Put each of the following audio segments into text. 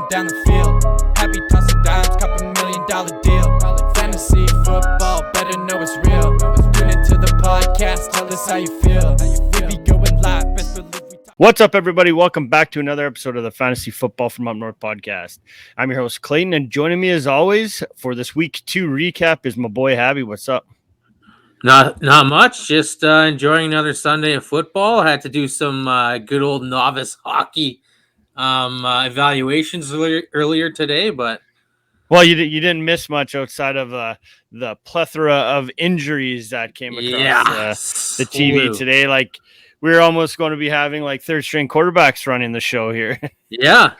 down the field. Happy tossing dimes, cup $1 million deal. Fantasy football, better know it's real. Tune into the podcast, tell us how you feel. We be going live, best believe we talk. What's up, everybody? Welcome back to another episode of the Fantasy Football from Up North podcast. I'm your host, Clayton, and joining me as always for this week 2 recap is my boy, Habby. What's up? Not much. Just enjoying another Sunday of football. I had to do some good old novice hockey evaluations earlier today, but Well, you didn't miss much outside of the plethora of injuries that came across the TV today. Like, we're almost going to be having like third-string quarterbacks running the show here. Yeah.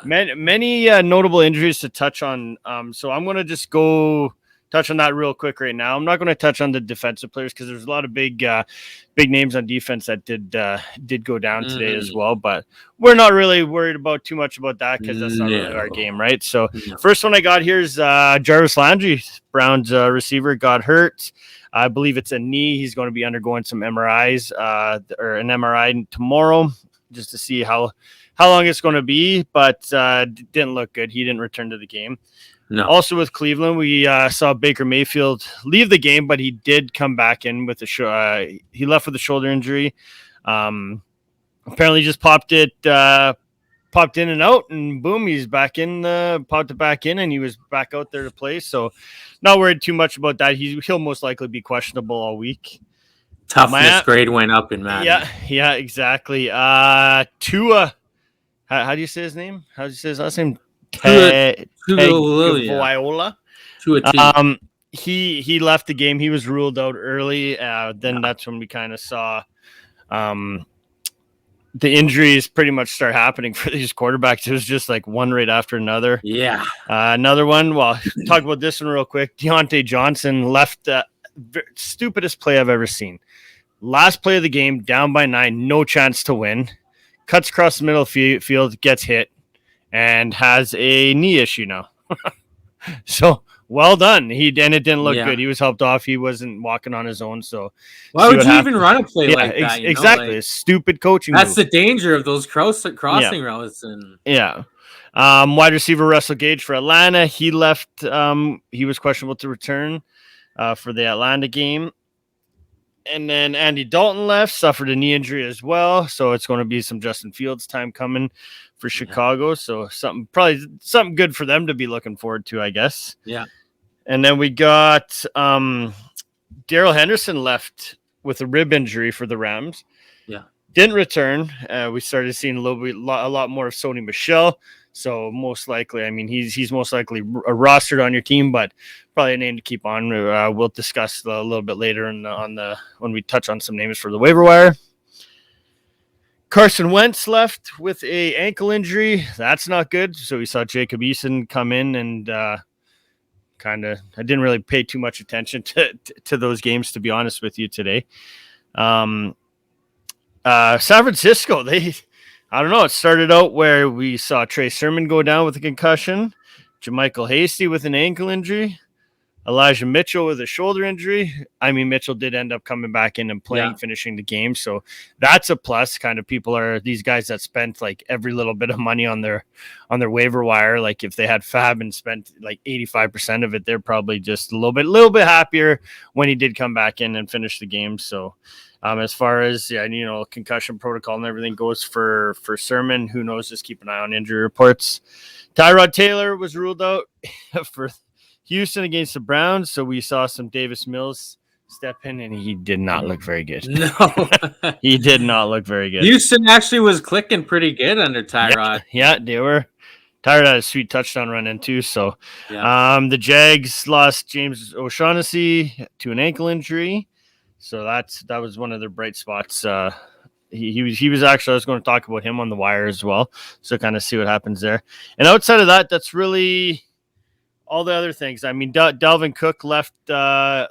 Many notable injuries to touch on. So I'm going to just go touch on that real quick right now. I'm not going to touch on the defensive players because there's a lot of big names on defense that did go down today as well. But we're not really worried about too much about that because that's not really our game, right? So first one I got here is Jarvis Landry, Browns receiver, got hurt. I believe it's a knee. He's going to be undergoing some MRIs or an MRI tomorrow just to see how long it's going to be. But didn't look good. He didn't return to the game. No. Also with Cleveland, we saw Baker Mayfield leave the game, but he did come back in with he left with a shoulder injury. Apparently just popped in and out, and boom, he's back in. Popped it back in, and he was back out there to play. So, not worried too much about that. He'll most likely be questionable all week. Toughness grade went up in Madden. Yeah, exactly. Tua, how do you say his name? How do you say his last name? Tagovailoa. He left the game. He was ruled out early. Then that's when we kind of saw the injuries pretty much start happening for these quarterbacks. It was just like one right after another. Yeah. Another one. Well, talk about this one real quick. Deontay Johnson left the stupidest play I've ever seen. Last play of the game, down by 9, no chance to win. Cuts across the middle of the field, gets hit, and has a knee issue now. So well done. It didn't look good. He was helped off. He wasn't walking on his own. So why would you even run a play like that? Exactly. Like, stupid coaching. That's move. The danger of those crossing routes. And wide receiver Russell Gage for Atlanta. He left. He was questionable to return for the Atlanta game. And then Andy Dalton left, suffered a knee injury as well. So it's going to be some Justin Fields time coming for Chicago. So probably something good for them to be looking forward to, I guess. Yeah. And then we got Darrell Henderson left with a rib injury for the Rams. Yeah. Didn't return. We started seeing a lot more of Sony Michel. So most likely, I mean, he's most likely rostered on your team, but probably a name to keep on. We'll discuss a little bit later when we touch on some names for the waiver wire. Carson Wentz left with a ankle injury. That's not good. So we saw Jacob Eason come in and I didn't really pay too much attention to those games, to be honest with you today. San Francisco, I don't know. It started out where we saw Trey Sermon go down with a concussion, JaMychal Hasty with an ankle injury, Elijah Mitchell with a shoulder injury. I mean, Mitchell did end up coming back in and playing, finishing the game. So that's a plus. Kind of people are these guys that spent like every little bit of money on their waiver wire. Like if they had Fab and spent like 85% of it, they're probably just a little bit happier when he did come back in and finish the game. So as far as concussion protocol and everything goes for Sermon, who knows? Just keep an eye on injury reports. Tyrod Taylor was ruled out for Houston against the Browns, so we saw some Davis Mills step in, and he did not look very good. No, he did not look very good. Houston actually was clicking pretty good under Tyrod. Yeah, they were. Tyrod had a sweet touchdown run in too. So, the Jags lost James O'Shaughnessy to an ankle injury. So that was one of their bright spots. He was actually, I was going to talk about him on the wire as well. So kind of see what happens there. And outside of that, that's really all the other things. I mean, Dalvin Cook left the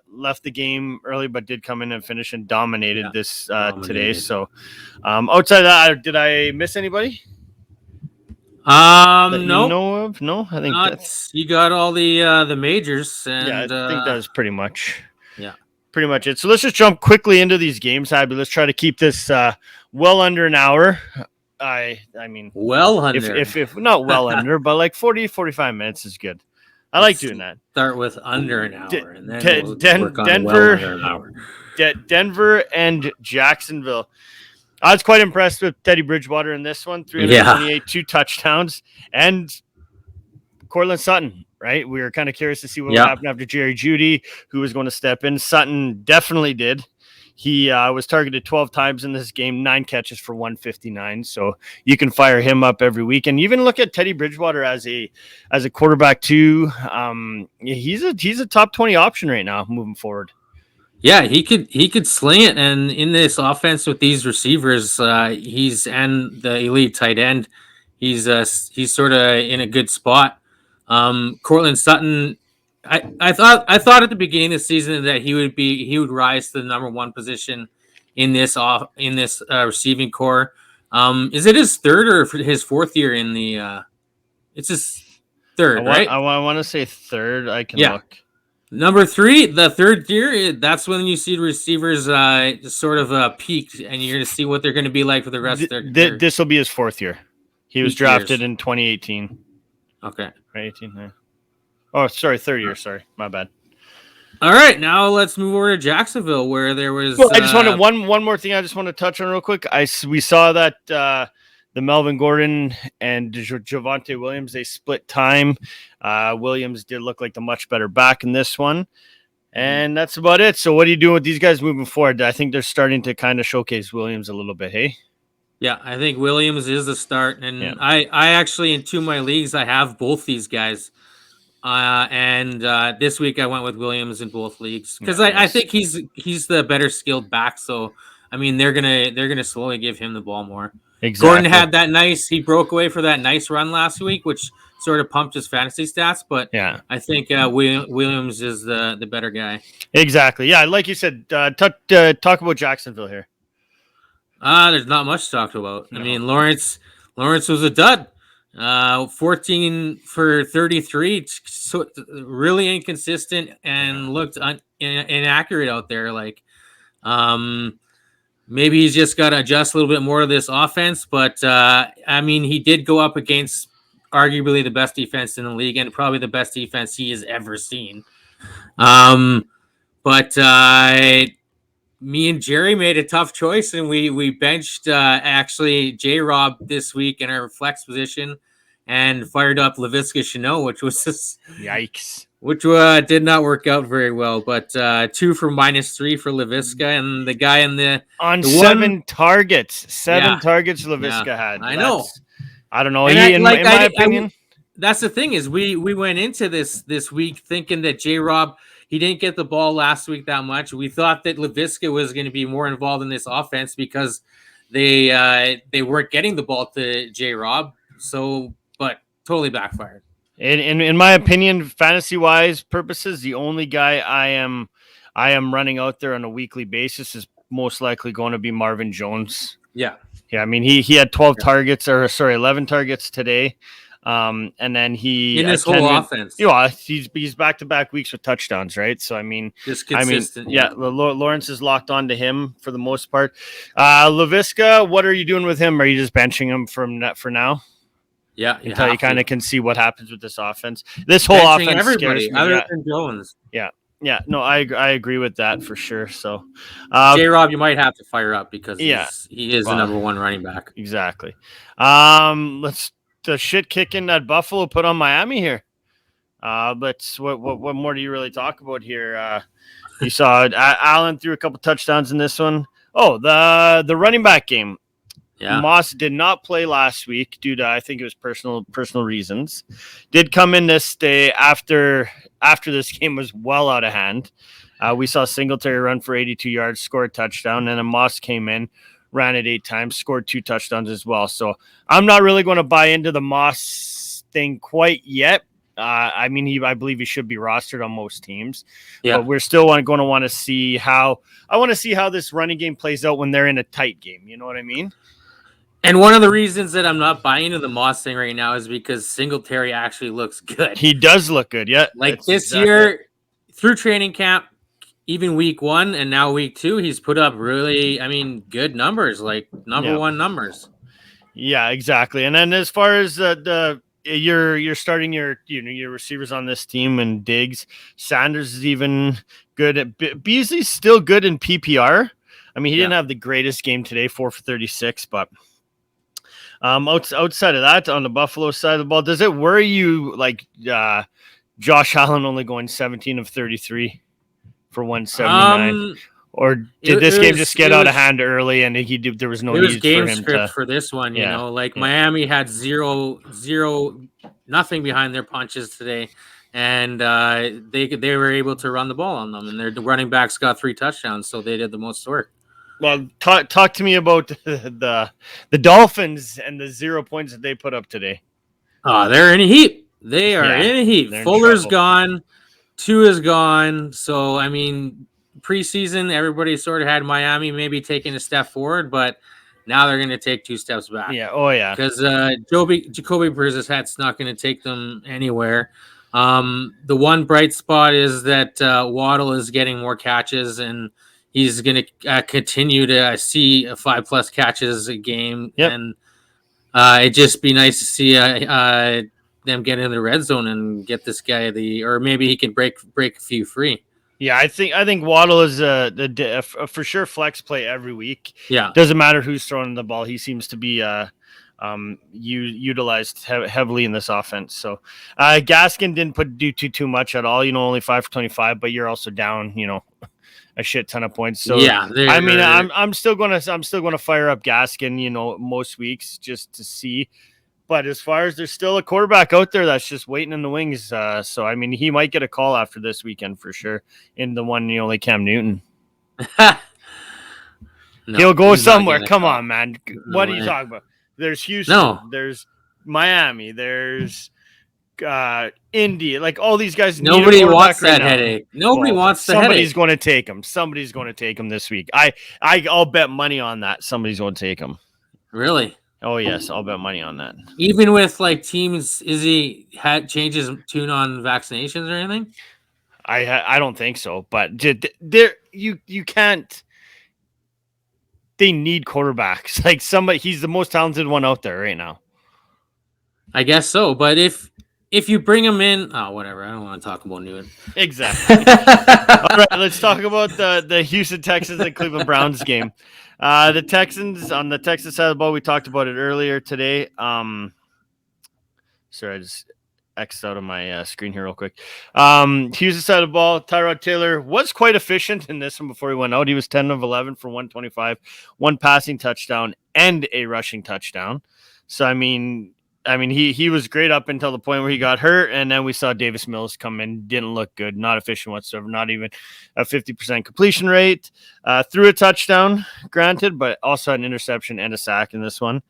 game early, but did come in and finish and dominated this today. So outside of that, did I miss anybody? No. You know of? No, I think you got all the majors. And, I think that was pretty much. Yeah. Pretty much it. So let's just jump quickly into these games, Abby. Let's try to keep this well under an hour. I mean, Well under. if not well under, but like 40, 45 minutes is good. I like doing that. Start with under an hour, and then we'll work on Denver, well under an hour. Denver and Jacksonville. I was quite impressed with Teddy Bridgewater in this one. 328, 2 touchdowns, and Cortland Sutton, right? We were kind of curious to see what would happen after Jerry Jeudy, who was going to step in. Sutton definitely did. He was targeted 12 times in this game, 9 catches for 159. So you can fire him up every week, and even look at Teddy Bridgewater as a quarterback too. He's a top 20 option right now moving forward. Yeah, he could sling it, and in this offense with these receivers, he's and the elite tight end, he's sort of in a good spot. Cortland Sutton, I thought at the beginning of the season that he would rise to the number 1 position in this receiving core. Is it his third or his 4th year in the? It's his third, right? I want to say third. I can look. Number 3, the third year, that's when you see the receivers sort of peaked, and you're going to see what they're going to be like for the rest of their. This will be his 4th year. He was drafted in 2018. Okay. 2018, yeah. Oh, sorry, 3rd year. Sorry, my bad. All right, now let's move over to Jacksonville, where there was. Well, I just wanted one more thing. I just want to touch on real quick. We saw that the Melvin Gordon and Javonte Williams, they split time. Williams did look like the much better back in this one, and that's about it. So, what are you doing with these guys moving forward? I think they're starting to kind of showcase Williams a little bit. Hey. Yeah, I think Williams is the start, and I actually in 2 of my leagues I have both these guys, and this week I went with Williams in both leagues because I think he's the better skilled back. So I mean they're gonna slowly give him the ball more. Exactly. Gordon had he broke away for that nice run last week, which sort of pumped his fantasy stats. But I think Williams is the better guy. Exactly. Yeah, like you said, talk about Jacksonville here. There's not much to talk about. No. I mean, Lawrence was a dud. 14 for 33, so really inconsistent and looked inaccurate out there. Like, maybe he's just got to adjust a little bit more to this offense. But I mean, he did go up against arguably the best defense in the league and probably the best defense he has ever seen. But me and Jerry made a tough choice, and we benched actually J-Rob this week in our flex position and fired up Leviska Shenault, which was just yikes. Which did not work out very well, but 2 for -3 for Leviska, and the guy in the 7 targets, 7 targets Leviska had. I know. I don't know. In my opinion, that's the thing is we went into this week thinking that J-Rob, he didn't get the ball last week that much. We thought that Leviska was going to be more involved in this offense because they weren't getting the ball to J-Rob. So, but totally backfired. In my opinion, fantasy-wise purposes, the only guy I am running out there on a weekly basis is most likely going to be Marvin Jones. Yeah. Yeah, I mean, he had 12 targets, 11 targets today. And then he in this whole offense, he's back-to-back weeks with touchdowns, right? So I mean, just consistent. Lawrence is locked on to him for the most part. Leviska, what are you doing with him? Are you just benching him for now? Yeah, until you kind of can see what happens with this offense. This whole offense everybody scares me. Other than Jones. Yeah. No, I agree with that for sure. So, J-Rob, you might have to fire up because he is the number 1 running back. Exactly. Let's the shit kicking that Buffalo put on Miami here. What more do you really talk about here? You saw Allen threw a couple touchdowns in this one. Oh, the running back game. Yeah. Moss did not play last week due to, I think it was personal reasons. Did come in this day after this game was well out of hand. We saw Singletary run for 82 yards, score a touchdown, and then Moss came in, ran it 8 times, scored 2 touchdowns as well. So I'm not really going to buy into the Moss thing quite yet. I mean, I believe he should be rostered on most teams. Yeah. But we're still going to want to see how this running game plays out when they're in a tight game. You know what I mean? And one of the reasons that I'm not buying into the Moss thing right now is because Singletary actually looks good. He does look good, yeah. Like this year, through training camp, even week 1 and now week 2, he's put up really, good numbers, like number 1 numbers. Yeah, exactly. And then as far as you're starting your receivers on this team, and Diggs, Sanders is even good at Beasley's still good in PPR. I mean, he Yeah. didn't have the greatest game today, 4 for 36, but outside of that, on the Buffalo side of the ball, does it worry you like Josh Allen only going 17 of 33 for 179? Um, Or it, did this it game was just it get out of was hand early and there was no it was need for game him script to? for this one. Yeah, Like yeah. Miami had zero, nothing behind their punches today, and they were able to run the ball on them, and their running backs got 3 touchdowns, so they did the most work. Well, talk to me about the Dolphins and the 0 points that they put up today. Oh, they're in a heap. They are Yeah, in a heap. they're in Fuller's trouble. gone. Tua is gone. So, I mean, preseason, everybody sort of had Miami maybe taking a step forward, but now they're going to take 2 steps back Yeah, oh yeah, because Jacoby Brissett's hat's not going to take them anywhere. The one bright spot is that Waddle is getting more catches, and he's going to continue to see 5+ catches a game. yep. And it'd just be nice to see them get in the red zone and get this guy or maybe he can break a few free. Yeah, I think Waddle is a for sure flex play every week. Yeah, Doesn't matter who's throwing the ball. He seems to be utilized heavily in this offense. So Gaskin didn't do too much at all. Only 5 for 25, but you're also down. A shit ton of points. So yeah. I mean, I'm still gonna fire up Gaskin. Most weeks just to see. But as far as there's still a quarterback out there that's just waiting in the wings. So I mean, he might get a call after this weekend for sure. In the one, like Cam Newton. No, He'll go he's not somewhere. getting a Come call. on, man. No What are you way. talking about? There's Houston. No, There's Miami. There's Indy. Like all these guys need a nobody quarterback wants right that now. headache. Nobody Well, wants the somebody's headache. going to take him. Somebody's going to take him this week. I'll bet money on that. Somebody's going to take him. Really? Oh yes, I'll bet money on that. Even with like teams, is he had changes tune on vaccinations or anything? I don't think so, but there you can't. They need quarterbacks. Like somebody, he's the most talented one out there right now. I guess so, but if you bring him in, whatever. I don't want to talk about Newton. Exactly. All right, let's talk about the Houston Texans and Cleveland Browns game. The Texans on the Texas side of the ball, we talked about it earlier today. Sorry, I just X'd out of my screen here real quick. Houston side of the ball, Tyrod Taylor was quite efficient in this one before he went out. He was 10 of 11 for 125, 1 passing touchdown and a rushing touchdown. So, I mean, he was great up until the point where he got hurt, and then we saw Davis Mills come in, didn't look good, not efficient whatsoever, not even a 50% completion rate. Threw a touchdown, granted, but also had an interception and a sack in this one.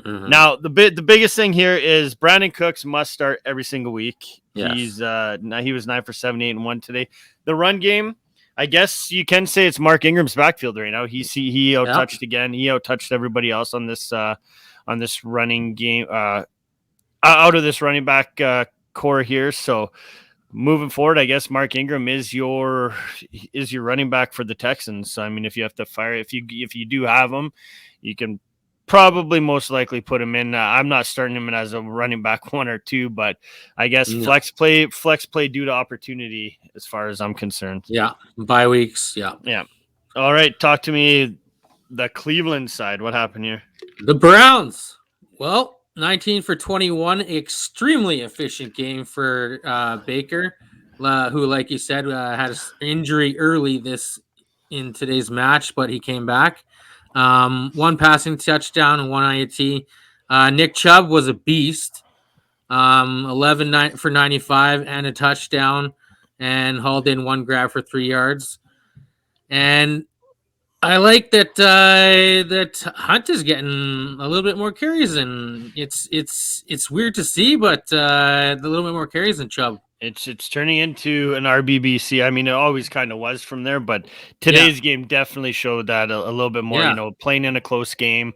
Mm-hmm. Now, the biggest thing here is Brandon Cooks must start every single week. Yes. He was 9 for 78 and 1 today. The run game, I guess you can say it's Mark Ingram's backfield right now. He out-touched again. He out-touched everybody else on this running game, out of this running back core here. So moving forward, I guess Mark Ingram is your running back for the Texans. So I mean, if you have to fire, if you do have him, you can probably most likely put him in. I'm not starting him in as a running back 1 or 2, but I guess flex play due to opportunity as far as I'm concerned. Yeah, bye weeks. Yeah. All right, talk to me. The Cleveland side, what happened here? The Browns. Well, 19 for 21, extremely efficient game for Baker, who, like you said, had an injury early in today's match, but he came back. 1 passing touchdown and 1 INT. Nick Chubb was a beast. 11 for 95 and a touchdown, and hauled in 1 grab for 3 yards. And I like that Hunt is getting a little bit more carries, and it's weird to see, but a little bit more carries than Chubb. It's turning into an RBBC. I mean, it always kind of was from there, but today's game definitely showed that a little bit more. Yeah. Playing in a close game.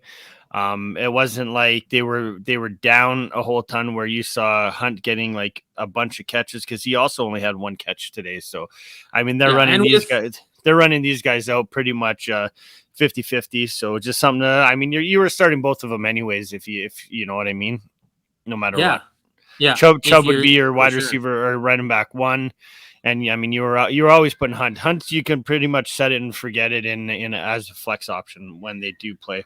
It wasn't like they were down a whole ton where you saw Hunt getting like a bunch of catches, because he also only had 1 catch today. So, I mean, they're running these guys. they're running these guys out pretty much 50-50. So just something to, I mean, you were starting both of them anyways, if you know what I mean, no matter Yeah. what. Yeah. Chubb would be your for wide sure. receiver or running back one. And I mean, you were always putting Hunt. Hunt, you can pretty much set it and forget it in as a flex option when they do play.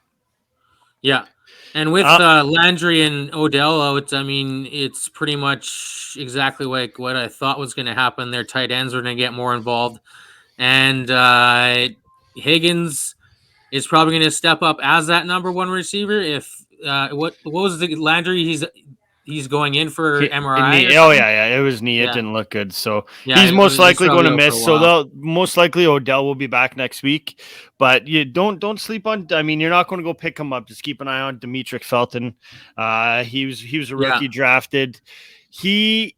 Yeah. And with Landry and Odell out, I mean, it's pretty much exactly like what I thought was going to happen. Their tight ends are going to get more involved. And Higgins is probably going to step up as that number one receiver. If what was the Landry? He's going in for MRI. Yeah, it was knee. Yeah. It didn't look good, so Yeah, he's most likely going to out for a miss. So while. they'll most likely Odell will be back next week, but you don't sleep on. I mean, you're not going to go pick him up. Just keep an eye on Demetric Felton. He was a rookie drafted. He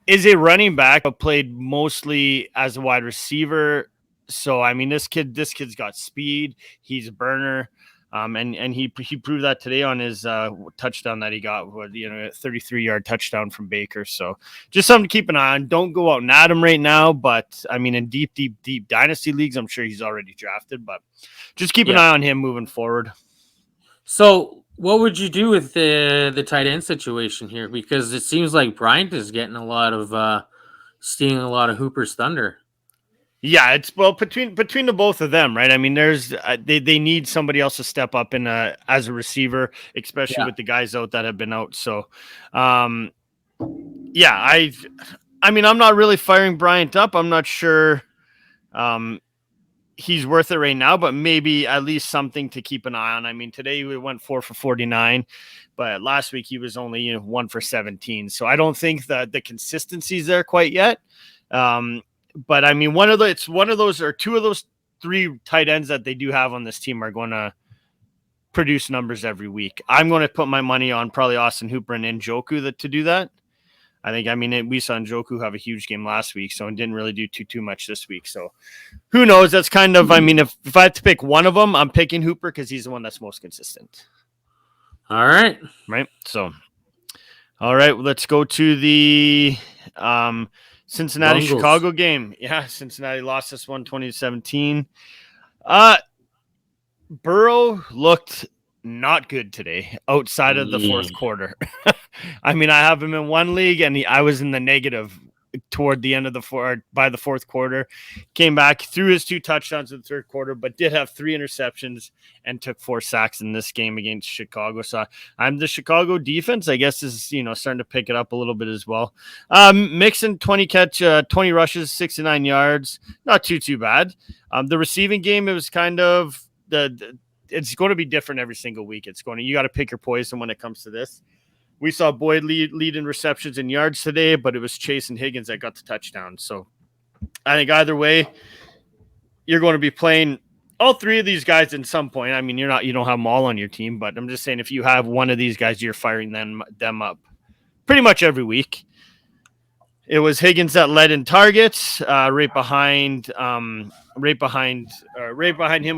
is a running back, but played mostly as a wide receiver. So I mean, this kid's got speed. He's a burner. And he proved that today on his touchdown that he got, with, you know, a 33-yard touchdown from Baker. So just something to keep an eye on. Don't go out and at him right now, but I mean, in deep dynasty leagues, I'm sure he's already drafted, but just keep an eye on him moving forward. So what would you do with the tight end situation here? Because it seems like Bryant is getting a lot of stealing a lot of Hooper's thunder. Yeah, it's between the both of them, right? I mean, there's they need somebody else to step up in as a receiver, especially with the guys out that have been out. So, I mean, I'm not really firing Bryant up. I'm not sure he's worth it right now, but maybe at least something to keep an eye on. I mean, today we went 4 for 49, but last week he was only 1 for 17. So I don't think that the consistency is there quite yet. But I mean, two of those three tight ends that they do have on this team are going to produce numbers every week. I'm going to put my money on probably Austin Hooper and Njoku to do that. I think, I mean, we saw Njoku have a huge game last week, so it didn't really do too much this week. So who knows? That's kind of, I mean, if I have to pick one of them, I'm picking Hooper because he's the one that's most consistent. All right. Right. So, all right, let's go to the Cincinnati Bengals. Chicago game. Yeah, Cincinnati lost this one 20-17. Burrow looked not good today outside of the fourth quarter. I mean, I have him in one league and I was in the negative toward the end of by the fourth quarter. Came back, threw his 2 touchdowns in the third quarter, but did have 3 interceptions and took 4 sacks in this game against Chicago. So I'm the Chicago defense, I guess, is starting to pick it up a little bit as well. Mixon 20 rushes, 69 yards, not too bad. The receiving game, it was kind of it's going to be different every single week. You got to pick your poison when it comes to this. We saw Boyd lead in receptions and yards today, but it was Chase and Higgins that got the touchdown. So I think either way, you're going to be playing all 3 of these guys at some point. I mean, you don't have them all on your team, but I'm just saying if you have one of these guys, you're firing them up pretty much every week. It was Higgins that led in targets. Right behind him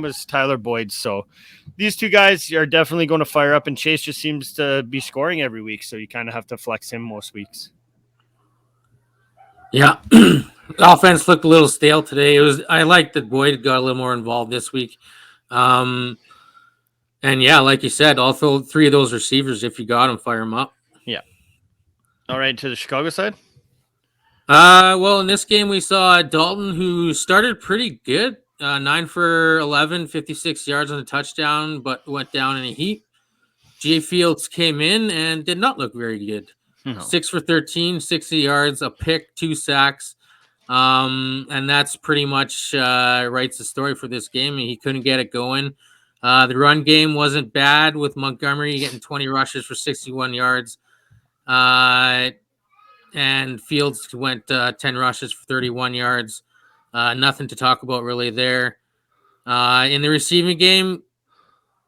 was Tyler Boyd. So these 2 guys are definitely going to fire up, and Chase just seems to be scoring every week. So you kind of have to flex him most weeks. Yeah. Offense looked a little stale today. I like that Boyd got a little more involved this week. And yeah, like you said, all 3 of those receivers, if you got them, fire them up. Yeah. All right, to the Chicago side. Well, in this game, we saw Dalton, who started pretty good, 9 for 11, 56 yards on a touchdown, but went down in a heap. Jay Fields came in and did not look very good. No. 6 for 13, 60 yards, a pick, 2 sacks. And that's pretty much writes the story for this game. He couldn't get it going. The run game wasn't bad with Montgomery getting 20 rushes for 61 yards. And Fields went 10 rushes for 31 yards. Nothing to talk about really there. In the receiving game,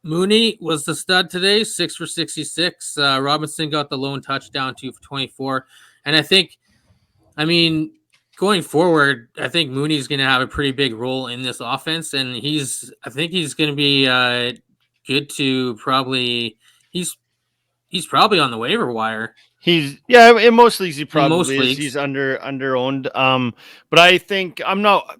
Mooney was the stud today, 6 for 66. Robinson got the lone touchdown, 2 for 24. And I mean, going forward, I think Mooney's going to have a pretty big role in this offense. And I think he's going to be good to probably – he's probably on the waiver wire. In most leagues he probably is. He's under owned. But I think I'm not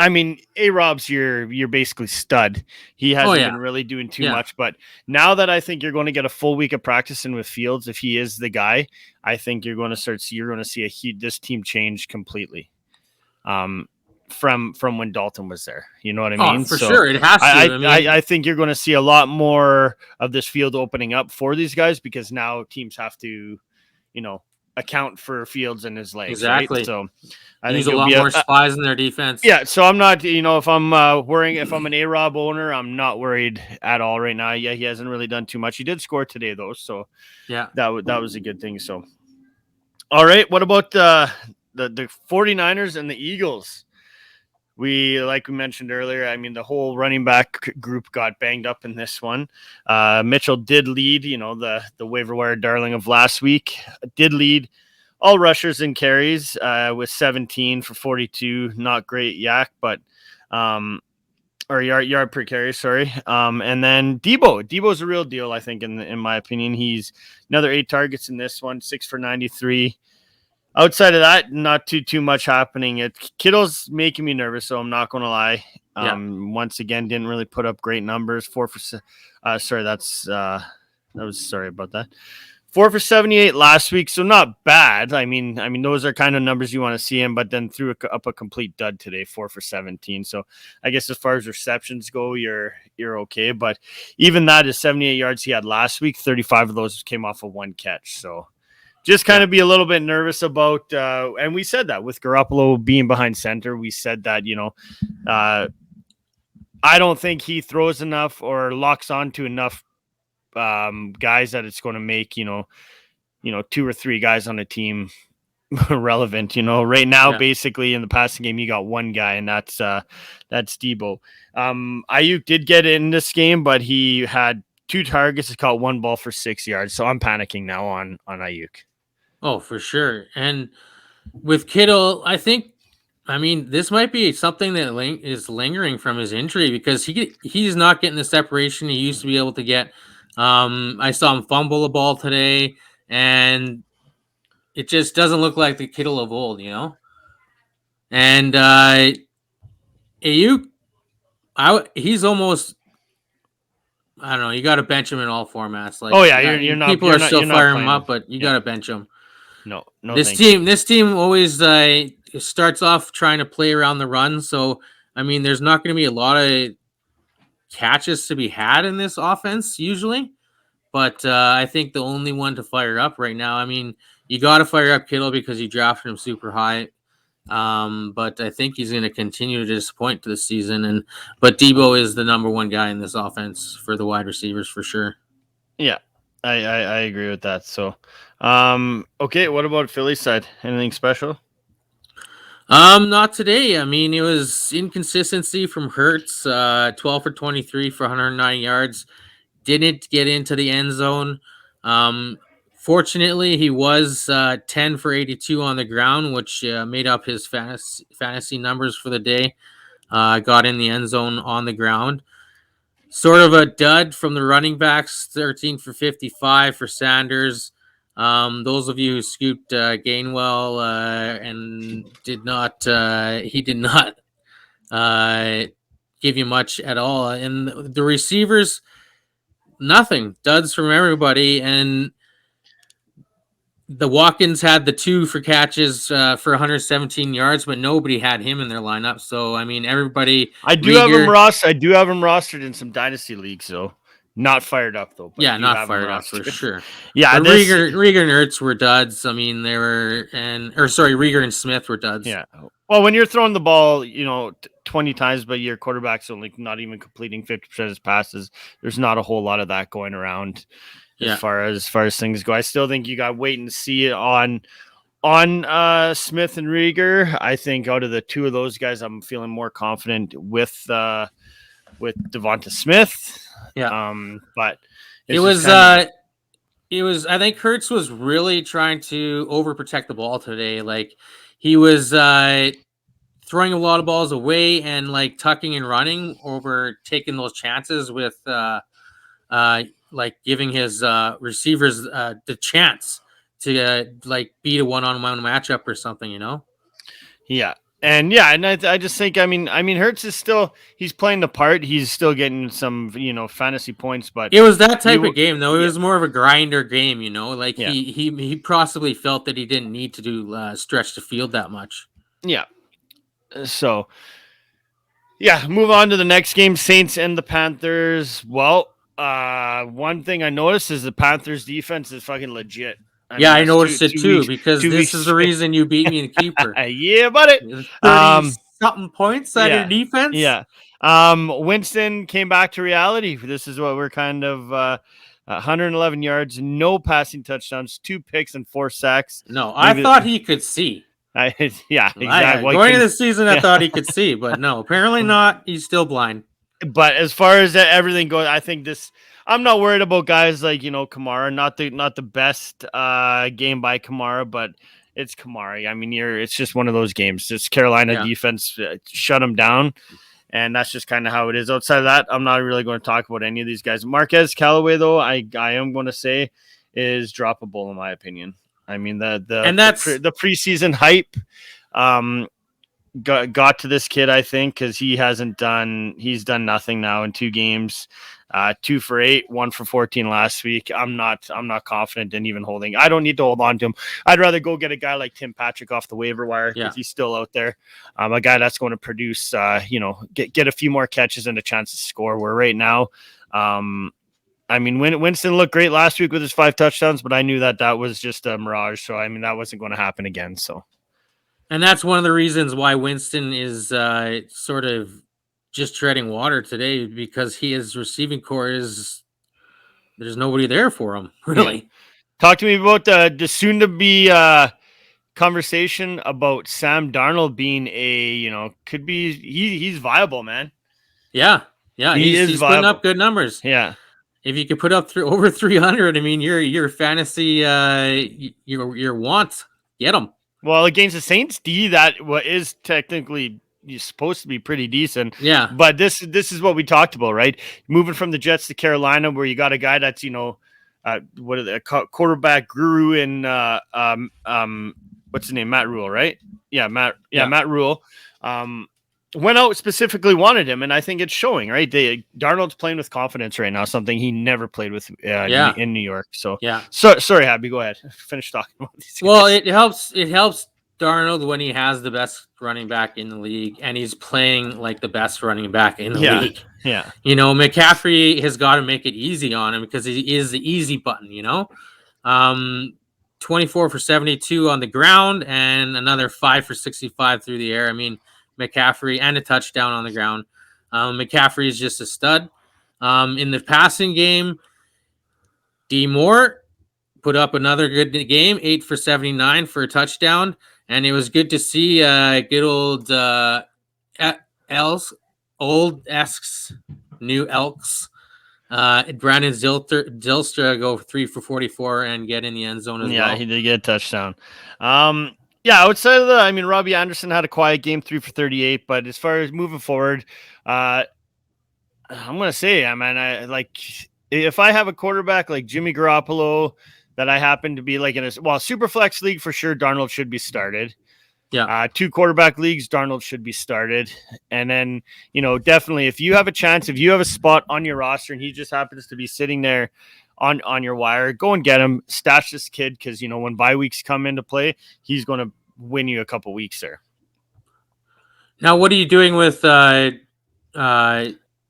I mean, A-Rob's you're basically stud. He Oh hasn't yeah, been really doing too yeah, much, but now that I think you're going to get a full week of practicing with Fields, if he is the guy, I think you're going to see this team change completely. From when Dalton was there, you know what I oh mean? for So sure, it has to. I mean, I think you're going to see a lot more of this field opening up for these guys because now teams have to, account for Fields and his legs, right? exactly. So I Use think a it'll lot be more spies in their defense. yeah, so I'm not, if I'm worrying, if I'm an A-Rob owner, I'm not worried at all right now. Yeah, he hasn't really done too much. He did score today though, so Yeah. that was a good thing. So, all right, what about the 49ers and the Eagles? Like we mentioned earlier, I mean, the whole running back group got banged up in this one. Mitchell did lead, the waiver wire darling of last week, did lead all rushers and carries with 17 for 42. Not great yak, but or yard per carry, sorry. And then Debo's a real deal, I think, in my opinion. He's another 8 targets in this one, 6 for 93. Outside of that, not too much happening. Kittle's making me nervous, so I'm not going to lie. Yeah. Once again, didn't really put up great numbers. Sorry about that. 4 for 78 last week, so not bad. I mean, those are kind of numbers you want to see him, but then threw up a complete dud today, 4 for 17. So I guess as far as receptions go, you're okay. But even that is 78 yards he had last week. 35 of those came off of one catch. So just kind of be a little bit nervous about, and we said that with Garoppolo being behind center, we said that, I don't think he throws enough or locks on to enough guys that it's going to make, 2 or 3 guys on a team relevant. Right now, basically in the passing game, you got one guy, and that's Debo. Ayuk did get in this game, but he had 2 targets. He caught 1 ball for 6 yards. So I'm panicking now on Ayuk. Oh, for sure. And with Kittle, I mean, this might be something that is lingering from his injury because he's not getting the separation he used to be able to get. I saw him fumble the ball today, and it just doesn't look like the Kittle of old, And Ayuk, he's almost. I don't know. You got to bench him in all formats. Like, Oh yeah, you're not. People You're are not. still You're not firing him playing up, him. but you got to bench him. No. This team always starts off trying to play around the run. So I mean, there's not going to be a lot of catches to be had in this offense usually. But I think the only one to fire up right now. I mean, you got to fire up Kittle because you drafted him super high. But I think he's going to continue to disappoint this season. But Debo is the number one guy in this offense for the wide receivers for sure. Yeah, I agree with that. So, okay, what about Philly's side? Anything special? Not today. I mean, it was inconsistency from Hurts. 12 for 23 for 109 yards. Didn't get into the end zone. Fortunately, he was 10 for 82 on the ground, which made up his fantasy numbers for the day. Got in the end zone on the ground. Sort of a dud from the running backs, 13 for 55 for Sanders. Those of you who scooped Gainwell and he did not give you much at all. And the receivers, nothing. Duds from everybody. And the Watkins had the 2 for catches for 117 yards, but nobody had him in their lineup. So, I mean, everybody. I do have him rostered in some dynasty leagues, though. Not fired up though. Yeah, not fired up for sure. Yeah, but Rieger and Ertz were duds. I mean, Rieger and Smith were duds. Yeah. Well, when you're throwing the ball, 20 times, but your quarterback's only not even completing 50% of his passes, there's not a whole lot of that going around. As far as things go, I still think you got wait and see it on Smith and Rieger. I think out of the 2 of those guys, I'm feeling more confident with Devonta Smith. Yeah. But it was I think Hurts was really trying to overprotect the ball today. Like he was throwing a lot of balls away and like tucking and running over taking those chances with like giving his receivers the chance to like beat a one-on-one matchup or something, Yeah. And yeah, and I just think I mean Hurts is still he's playing the part. He's still getting some fantasy points, but It was that type you of game, though. It yeah was more of a grinder game, Like yeah he possibly felt that he didn't need to do stretch the field that much. yeah. So yeah, move on to the next game, Saints and the Panthers. Well, one thing I noticed is the Panthers defense is fucking legit. I Yeah, mean, I that's noticed it two too weeks because two this is the weeks. reason you beat me in keeper. Yeah, buddy. 30 Um, something points out of your yeah, defense. yeah. Winston came back to reality. This is what we're kind of 111 yards, no passing touchdowns, 2 picks and 4 sacks. No, I Maybe thought he could see. yeah, exactly. Well, Going into the season, I yeah. thought he could see, but no, apparently not. He's still blind. But as far as everything goes, I think this. I'm not worried about guys like Kamara. Not the best game by Kamara, but it's Kamara. I mean, it's just one of those games. It's Carolina Yeah. defense shut him down, and that's just kind of how it is. Outside of that, I'm not really going to talk about any of these guys. Marquez Callaway, though, I am going to say is droppable in my opinion. I mean the preseason hype. Got to this kid, I think, because he's done nothing now in 2 games, 2 for 8, 1 for 14 last week. I'm not confident in even holding. I don't need to hold on to him. I'd rather go get a guy like Tim Patrick off the waiver wire because he's still out there. A guy that's going to produce, get a few more catches and a chance to score. Where right now, I mean, Winston looked great last week with his 5 touchdowns, but I knew that was just a mirage. So I mean, that wasn't going to happen again. So. And that's one of the reasons why Winston is sort of just treading water today, because his receiving core there's nobody there for him, really. Yeah. Talk to me about the soon-to-be conversation about Sam Darnold being could be he's viable, man. Yeah, he's putting up good numbers. Yeah. If you could put up over 300, I mean, your fantasy, your wants, get them. Well, against the Saints D, that is technically supposed to be pretty decent. Yeah. But this is what we talked about, right? Moving from the Jets to Carolina, where you got a guy that's quarterback guru in what's his name, Matt Rule, right? Yeah, Matt Rule. Went out specifically wanted him, and I think it's showing, right? Darnold's playing with confidence right now, something he never played with in New York. So yeah. Sorry, Habby, go ahead. Finish talking about these guys. Well, it helps Darnold when he has the best running back in the league, and he's playing like the best running back in the league. Yeah. McCaffrey has got to make it easy on him because he is the easy button, 24 for 72 on the ground and another 5 for 65 through the air. I mean, McCaffrey and a touchdown on the ground. McCaffrey is just a stud. In the passing game, D. Moore put up another good game, 8 for 79 for a touchdown. And it was good to see good old old Esks, new Elks. Brandon Zylstra go 3 for 44 and get in the end zone as well. Yeah, he did get a touchdown. Outside of Robbie Anderson had a quiet game, 3 for 38. But as far as moving forward, I'm gonna say, if I have a quarterback like Jimmy Garoppolo that I happen to be like in a super flex league, for sure, Darnold should be started. Yeah. 2 quarterback leagues, Darnold should be started. And then, definitely if you have a chance, if you have a spot on your roster and he just happens to be sitting there on your wire, go and get him, stash this kid. Cause when bye weeks come into play, he's going to win you a couple weeks there. Now, what are you doing with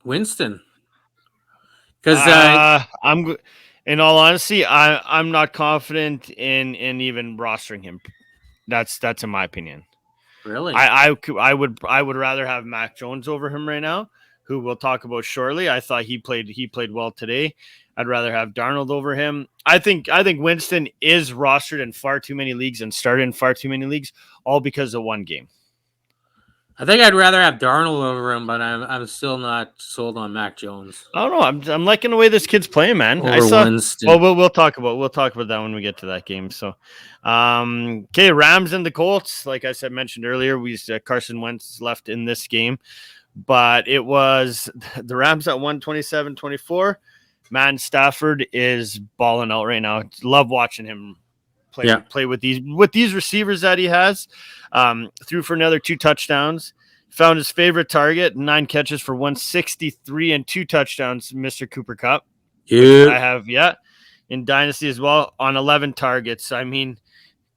Winston? Because in all honesty, I'm not confident in even rostering him. That's in my opinion. Really? I would rather have Mac Jones over him right now, who we'll talk about shortly. I thought he played well today. I'd rather have Darnold over him. I think Winston is rostered in far too many leagues and started in far too many leagues, all because of one game. I think I'd rather have Darnold over him, but I'm still not sold on Mac Jones. I don't know. I'm liking the way this kid's playing, man. Winston. Well, we'll talk about that when we get to that game. So, okay, Rams and the Colts. Like I said, mentioned earlier, Carson Wentz left in this game, but it was the Rams at 127-24. Man, Stafford is balling out right now. Love watching him play with these receivers that he has. Threw for another 2 touchdowns. Found his favorite target, 9 catches for 163 and 2 touchdowns, Mr. Cooper Kupp. Which I have in Dynasty as well on 11 targets. I mean,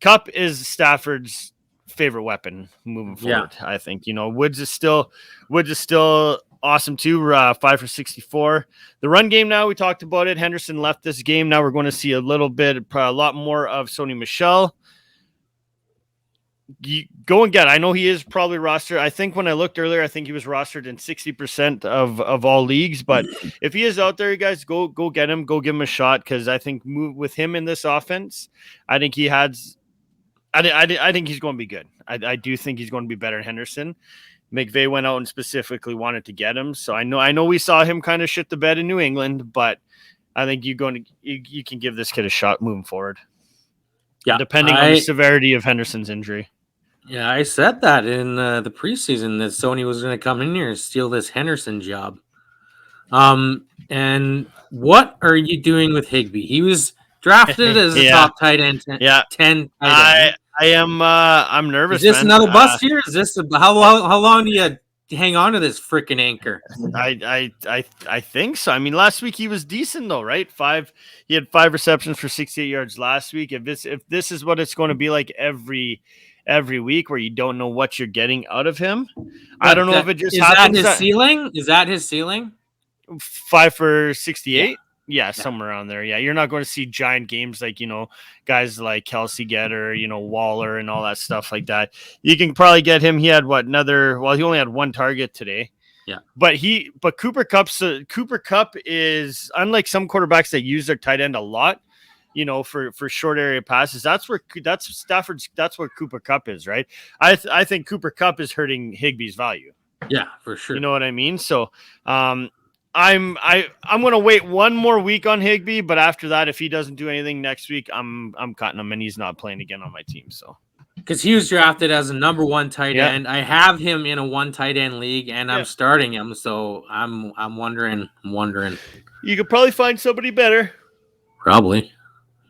Kupp is Stafford's favorite weapon moving forward. I think, Woods is still awesome too. 5 for 64. The run game now, we talked about it. Henderson left this game. Now we're going to see a lot more of Sony Michel. You go and get. I know he is probably rostered. I think when I looked earlier, I think he was rostered in 60% of all leagues. But if he is out there, you guys go get him. Go give him a shot, because I think with him in this offense, I think he has. I think he's going to be good. I do think he's going to be better than Henderson. McVay went out and specifically wanted to get him, so I know we saw him kind of shit the bed in New England, but I think you can give this kid a shot moving forward. Yeah, depending on the severity of Henderson's injury. Yeah, I said that in the preseason that Sony was going to come in here and steal this Henderson job. And what are you doing with Higbee? He was drafted as a top tight end. 10 tight end. I am. I'm nervous. Is this another bust here? Is this how long do you hang on to this freaking anchor? I think so. I mean, last week he was decent though, right? He had 5 receptions for 68 yards last week. If this is what it's going to be like every week, where you don't know what you're getting out of him, I don't know if it just happens. Is that his ceiling? Is that his ceiling? 5 for 68. Yeah, somewhere around there. Yeah, you're not going to see giant games like, guys like Kelsey get, or, Waller and all that stuff like that. You can probably get him. He had he only had 1 target today. Yeah. But Cooper Kupp is, unlike some quarterbacks that use their tight end a lot, for short area passes. That's where Cooper Kupp is, right? I think Cooper Kupp is hurting Higbee's value. Yeah, for sure. You know what I mean? So, I'm going to wait 1 more week on Higbee, but after that, if he doesn't do anything next week, I'm cutting him, and he's not playing again on my team. So, because he was drafted as a number 1 tight end, I have him in a 1 tight end league, and I'm starting him. So I'm wondering. You could probably find somebody better. Probably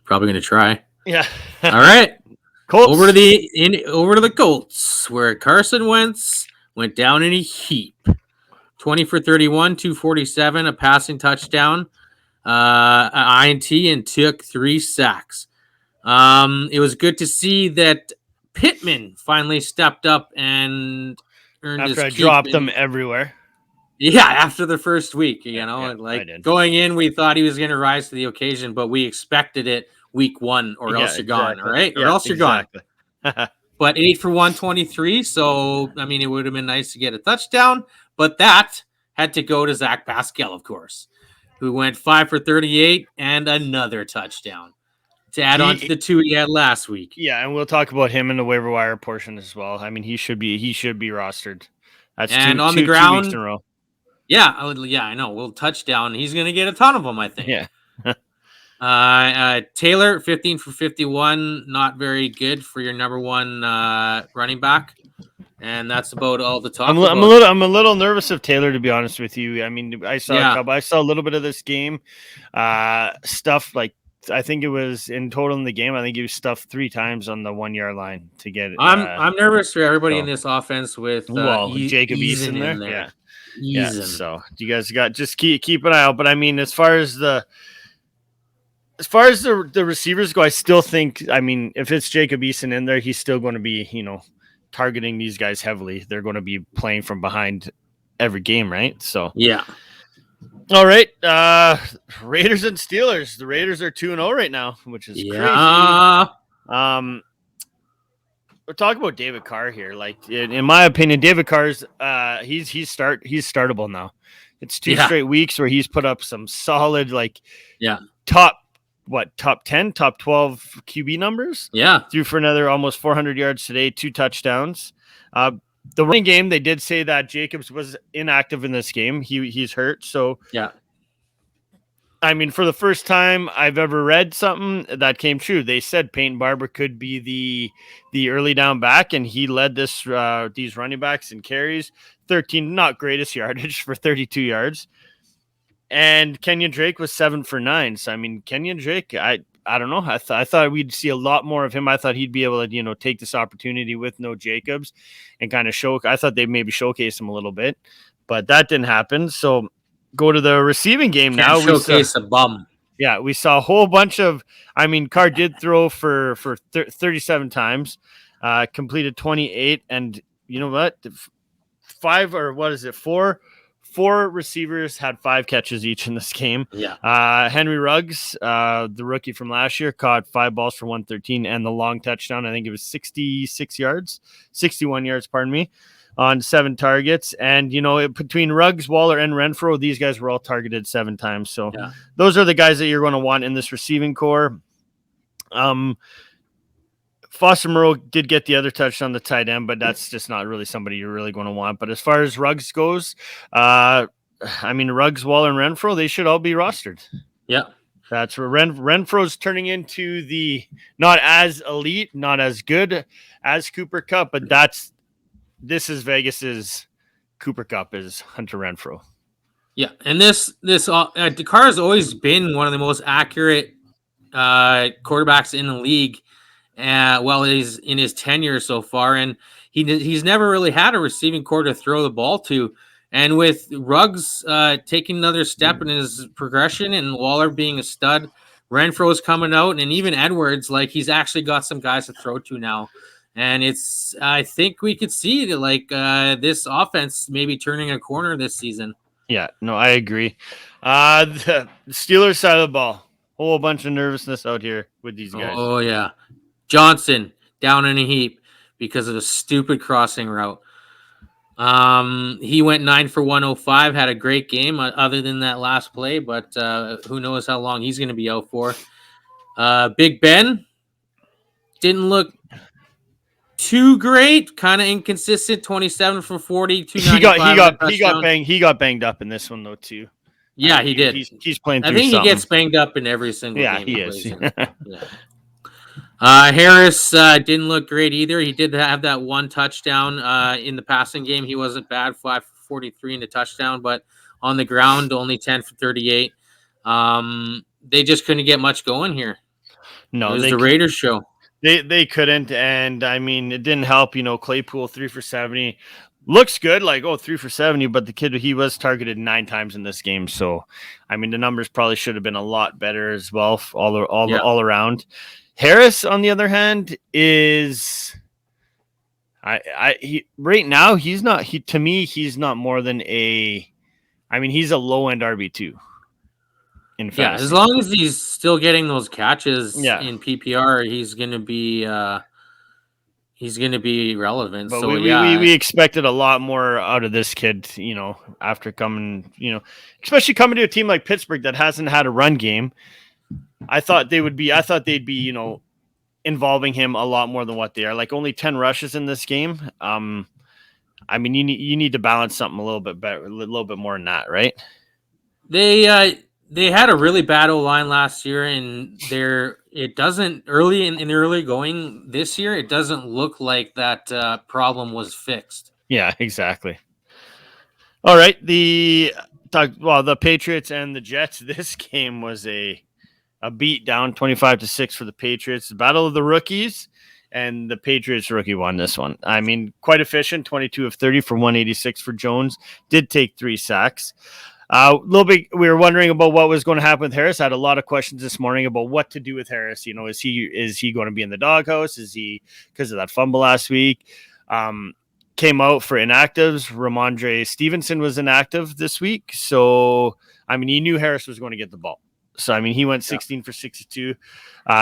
going to try. Yeah. All right. Colts. Over to the Colts, where Carson Wentz went down in a heap. 20 for 31, 247, a passing touchdown, an INT, and took 3 sacks. It was good to see that Pittman finally stepped up and earned his keep. After I dropped them everywhere. Yeah, after the first week, going in, we thought he was going to rise to the occasion, but we expected it week 1, or else you're gone, all right? Or else you're gone. But 8 for 123, so, I mean, it would have been nice to get a touchdown. But that had to go to Zach Pascal, of course, who went 5 for 38 and another touchdown to add on to the 2 he had last week. Yeah, and we'll talk about him in the waiver wire portion as well. I mean, he should be rostered. That's and two, on the two ground, weeks in a row. Yeah, I know. We'll touchdown. He's going to get a ton of them, I think. Yeah. Taylor, 15 for 51, not very good for your number 1 running back. And that's about all the talk. I'm a little nervous of Taylor, to be honest with you. I mean, I saw a little bit of this game stuff. Like, I think it was in total in the game, I think he was stuffed 3 times on the 1 yard line to get it. I'm nervous for everybody in this offense with Jacob Eason in there. Yeah. So you guys just keep an eye out. But I mean, as far as the receivers go, I still think, I mean, if it's Jacob Eason in there, he's still going to be, targeting these guys heavily. They're going to be playing from behind every game, right? So yeah. All right. Raiders and Steelers. The Raiders are 2-0 right now, which is crazy. We're talking about David Carr here. Like, in my opinion, David Carr's he's startable now. It's 2 straight weeks where he's put up some solid, top 10, top 12 QB numbers. Yeah. Threw for another almost 400 yards today, 2 touchdowns. The running game, they did say that Jacobs was inactive in this game. He's hurt. So, yeah. I mean, for the first time I've ever read something that came true. They said Peyton Barber could be the early down back, and he led these running backs in carries. 13, not greatest yardage for 32 yards. And Kenyon Drake was 7 for 9. So, I mean, Kenyon Drake, I don't know. I thought we'd see a lot more of him. I thought he'd be able to, take this opportunity with no Jacobs and kind of show. I thought they maybe showcase him a little bit, but that didn't happen. So go to the receiving game Can't now. showcase a bum. Yeah, we saw a whole bunch of. I mean, Carr did throw for 37 times, completed 28, and you know what? Four receivers had 5 catches each in this game. Yeah. Henry Ruggs, the rookie from last year, caught 5 balls for 113 and the long touchdown. I think it was 61 yards, pardon me, on 7 targets. And, between Ruggs, Waller, and Renfro, these guys were all targeted 7 times. So those are the guys that you're going to want in this receiving core. Foster Moreau did get the other touch on the tight end, but that's just not really somebody you're really going to want. But as far as Ruggs goes, Ruggs, Waller, and Renfro, they should all be rostered. Yeah. That's where Renfro's turning into the not as elite, not as good as Cooper Kupp, but this is Vegas's Cooper Kupp is Hunter Renfro. Yeah, and Carr has always been one of the most accurate quarterbacks in the league. He's in his tenure so far, and he's never really had a receiving core to throw the ball to. And with Ruggs taking another step in his progression, and Waller being a stud, Renfro's coming out, and even Edwards, he's actually got some guys to throw to now. And I think we could see this offense maybe turning a corner this season. Yeah, no, I agree. The Steelers side of the ball, whole bunch of nervousness out here with these guys. Oh yeah. Johnson down in a heap because of the stupid crossing route. He went 9 for 105, had a great game other than that last play, but who knows how long he's going to be out for. Big Ben didn't look too great, kind of inconsistent. 27 for 40, 295. He got banged up in this one though too. Yeah, he did. He's playing. I think he gets banged up in every single game. He is. Yeah. Harris didn't look great either. He did have that one touchdown in the passing game. He wasn't bad, 5 for 43 in the touchdown, but on the ground, only 10 for 38. They just couldn't get much going here. No, it was the Raiders show. They couldn't, and I mean, it didn't help. Claypool 3 for 70 looks good, 3 for 70, but the kid, he was targeted 9 times in this game. So, I mean, the numbers probably should have been a lot better as well, all around. Harris, on the other hand, is right now he's not. To me, he's not more than he's a low end RB2. In fantasy. Yeah, as long as he's still getting those catches in PPR, he's gonna be relevant. But so we expected a lot more out of this kid, after coming, especially coming to a team like Pittsburgh that hasn't had a run game. I thought they'd be, involving him a lot more than what they are. Only 10 rushes in this game. You need to balance something a little bit better, a little bit more than that, right? They had a really bad O-line last year, and it doesn't early in the early going this year. It doesn't look like that problem was fixed. Yeah, exactly. All right, the Patriots and the Jets. This game was a beat down, 25-6 for the Patriots. The battle of the rookies, and the Patriots rookie won this one. I mean, quite efficient, 22 of 30 for 186 for Jones. Did take 3 sacks. A little bit, we were wondering about what was going to happen with Harris. I had a lot of questions this morning about what to do with Harris. Is he going to be in the doghouse? Is he, because of that fumble last week? Came out for inactives. Ramondre Stevenson was inactive this week. So, he knew Harris was going to get the ball. So, he went 16 for 62.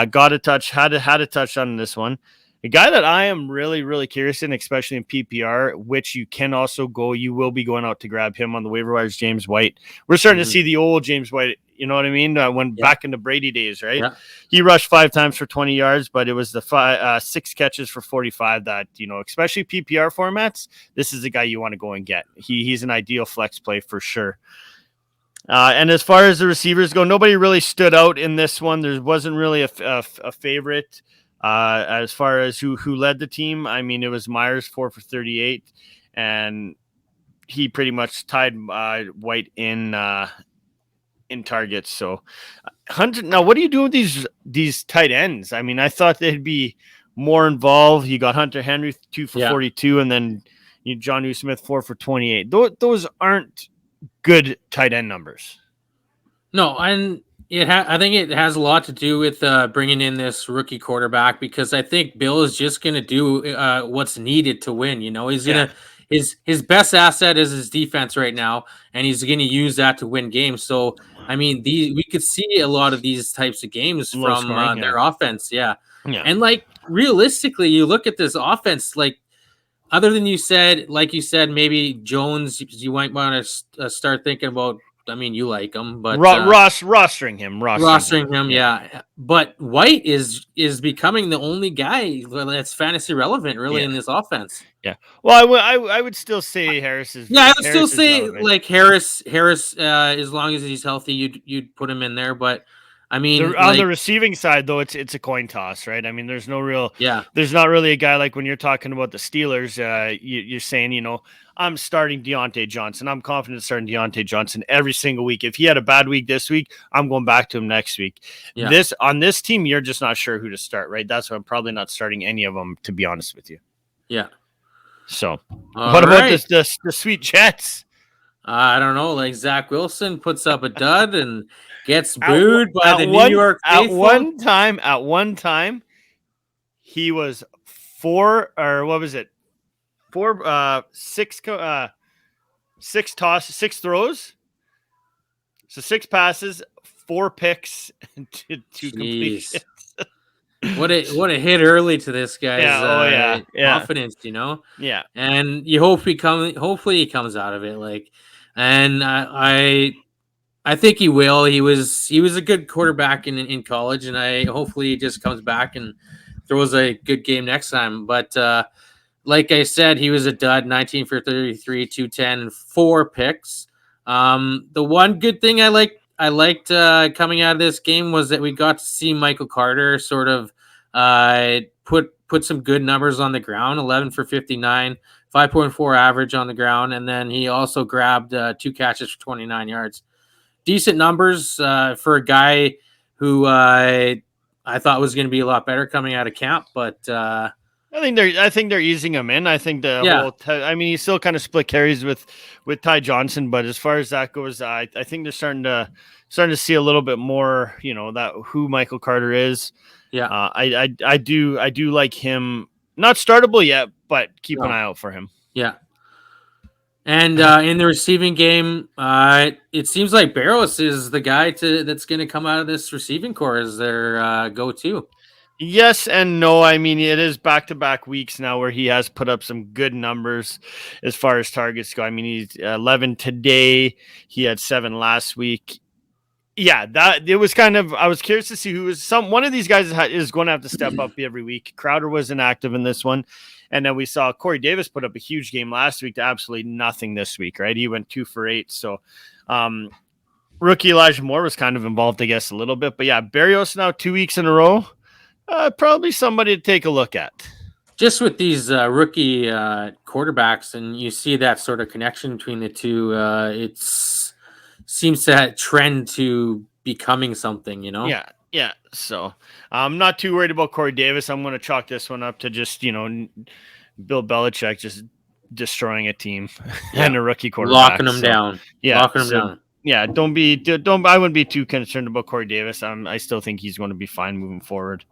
Got a touch, had a touchdown in this one. A guy that I am really, really curious in, especially in PPR, which you will be going out to grab him on the waiver wires, James White. We're starting to see the old James White, you know what I mean? Back in the Brady days, right? Yeah. He rushed 5 times for 20 yards, but it was the 6 catches for 45 that, especially PPR formats, this is the guy you want to go and get. He's an ideal flex play for sure. And as far as the receivers go, nobody really stood out in this one. There wasn't really a favorite. As far as who led the team, it was Myers, 4 for 38, and he pretty much tied White in in targets. So Hunter, now what do you do with these tight ends? I mean, I thought they'd be more involved. You got Hunter Henry 2 for 42, and then John New Smith 4 for 28. Those aren't good tight end numbers. No, and I think it has a lot to do with bringing in this rookie quarterback, because I think Bill is just going to do what's needed to win. He's going to his best asset is his defense right now, and he's going to use that to win games. So, I mean, we could see a lot of these types of games from their offense. Yeah. And like realistically, you look at this offense, like other than you said, maybe Jones, you might want to start thinking about. I mean, you like him, but rostering him, yeah. But White is becoming the only guy that's fantasy relevant, really, in this offense. Yeah. Well, I would still say Harris is. Yeah, I would still say relevant. Like Harris. As long as he's healthy, you'd put him in there. But I mean, on the receiving side, though, it's a coin toss, right? I mean, there's no real. Yeah. There's not really a guy like when you're talking about the Steelers. You're saying, I'm starting Deontay Johnson. I'm confident starting Deontay Johnson every single week. If he had a bad week this week, I'm going back to him next week. Yeah. On this team, you're just not sure who to start, right? That's why I'm probably not starting any of them, to be honest with you. Yeah. So, what about the sweet Jets? I don't know. Like Zach Wilson puts up a dud and gets booed by the New York faithful. At one time, he was 4 or what was it? 6 throws. So 6 passes, 4 picks, and 2 completions. What a hit early to this guy's confidence, Yeah. And you hope hopefully he comes out of it. And I think he will. He was a good quarterback in college, and hopefully he just comes back and throws a good game next time. But like I said, he was a dud, 19 for 33, 210, and 4 picks. The one good thing I liked coming out of this game was that we got to see Michael Carter sort of put some good numbers on the ground, 11 for 59, 5.4 average on the ground, and then he also grabbed 2 catches for 29 yards. Decent numbers for a guy who I thought was going to be a lot better coming out of camp, but I think they're easing him in. I think he still kind of split carries with Ty Johnson, but as far as that goes, I think they're starting to see a little bit more, that who Michael Carter is. Yeah. I do like him. Not startable yet, but keep an eye out for him. Yeah. And in the receiving game, it seems like Barros is the guy that's going to come out of this receiving core as their go-to. Yes and no. I mean, it is back-to-back weeks now where he has put up some good numbers as far as targets go. I mean, he's 11 today. He had 7 last week. Yeah, that it was kind of. I was curious to see who was one of these guys is going to have to step up every week. Crowder was inactive in this one, and then we saw Corey Davis put up a huge game last week to absolutely nothing this week. Right, he went 2 for 8. So, rookie Elijah Moore was kind of involved, I guess, a little bit. But yeah, Barrios now 2 weeks in a row. Probably somebody to take a look at. Just with these rookie quarterbacks, and you see that sort of connection between the two. It's seems to trend to becoming something, Yeah. So I'm not too worried about Corey Davis. I'm going to chalk this one up to just, Bill Belichick just destroying a team and a rookie quarterback. Locking them down. Yeah. Locking them down. Yeah. I wouldn't be too concerned about Corey Davis. I still think he's going to be fine moving forward.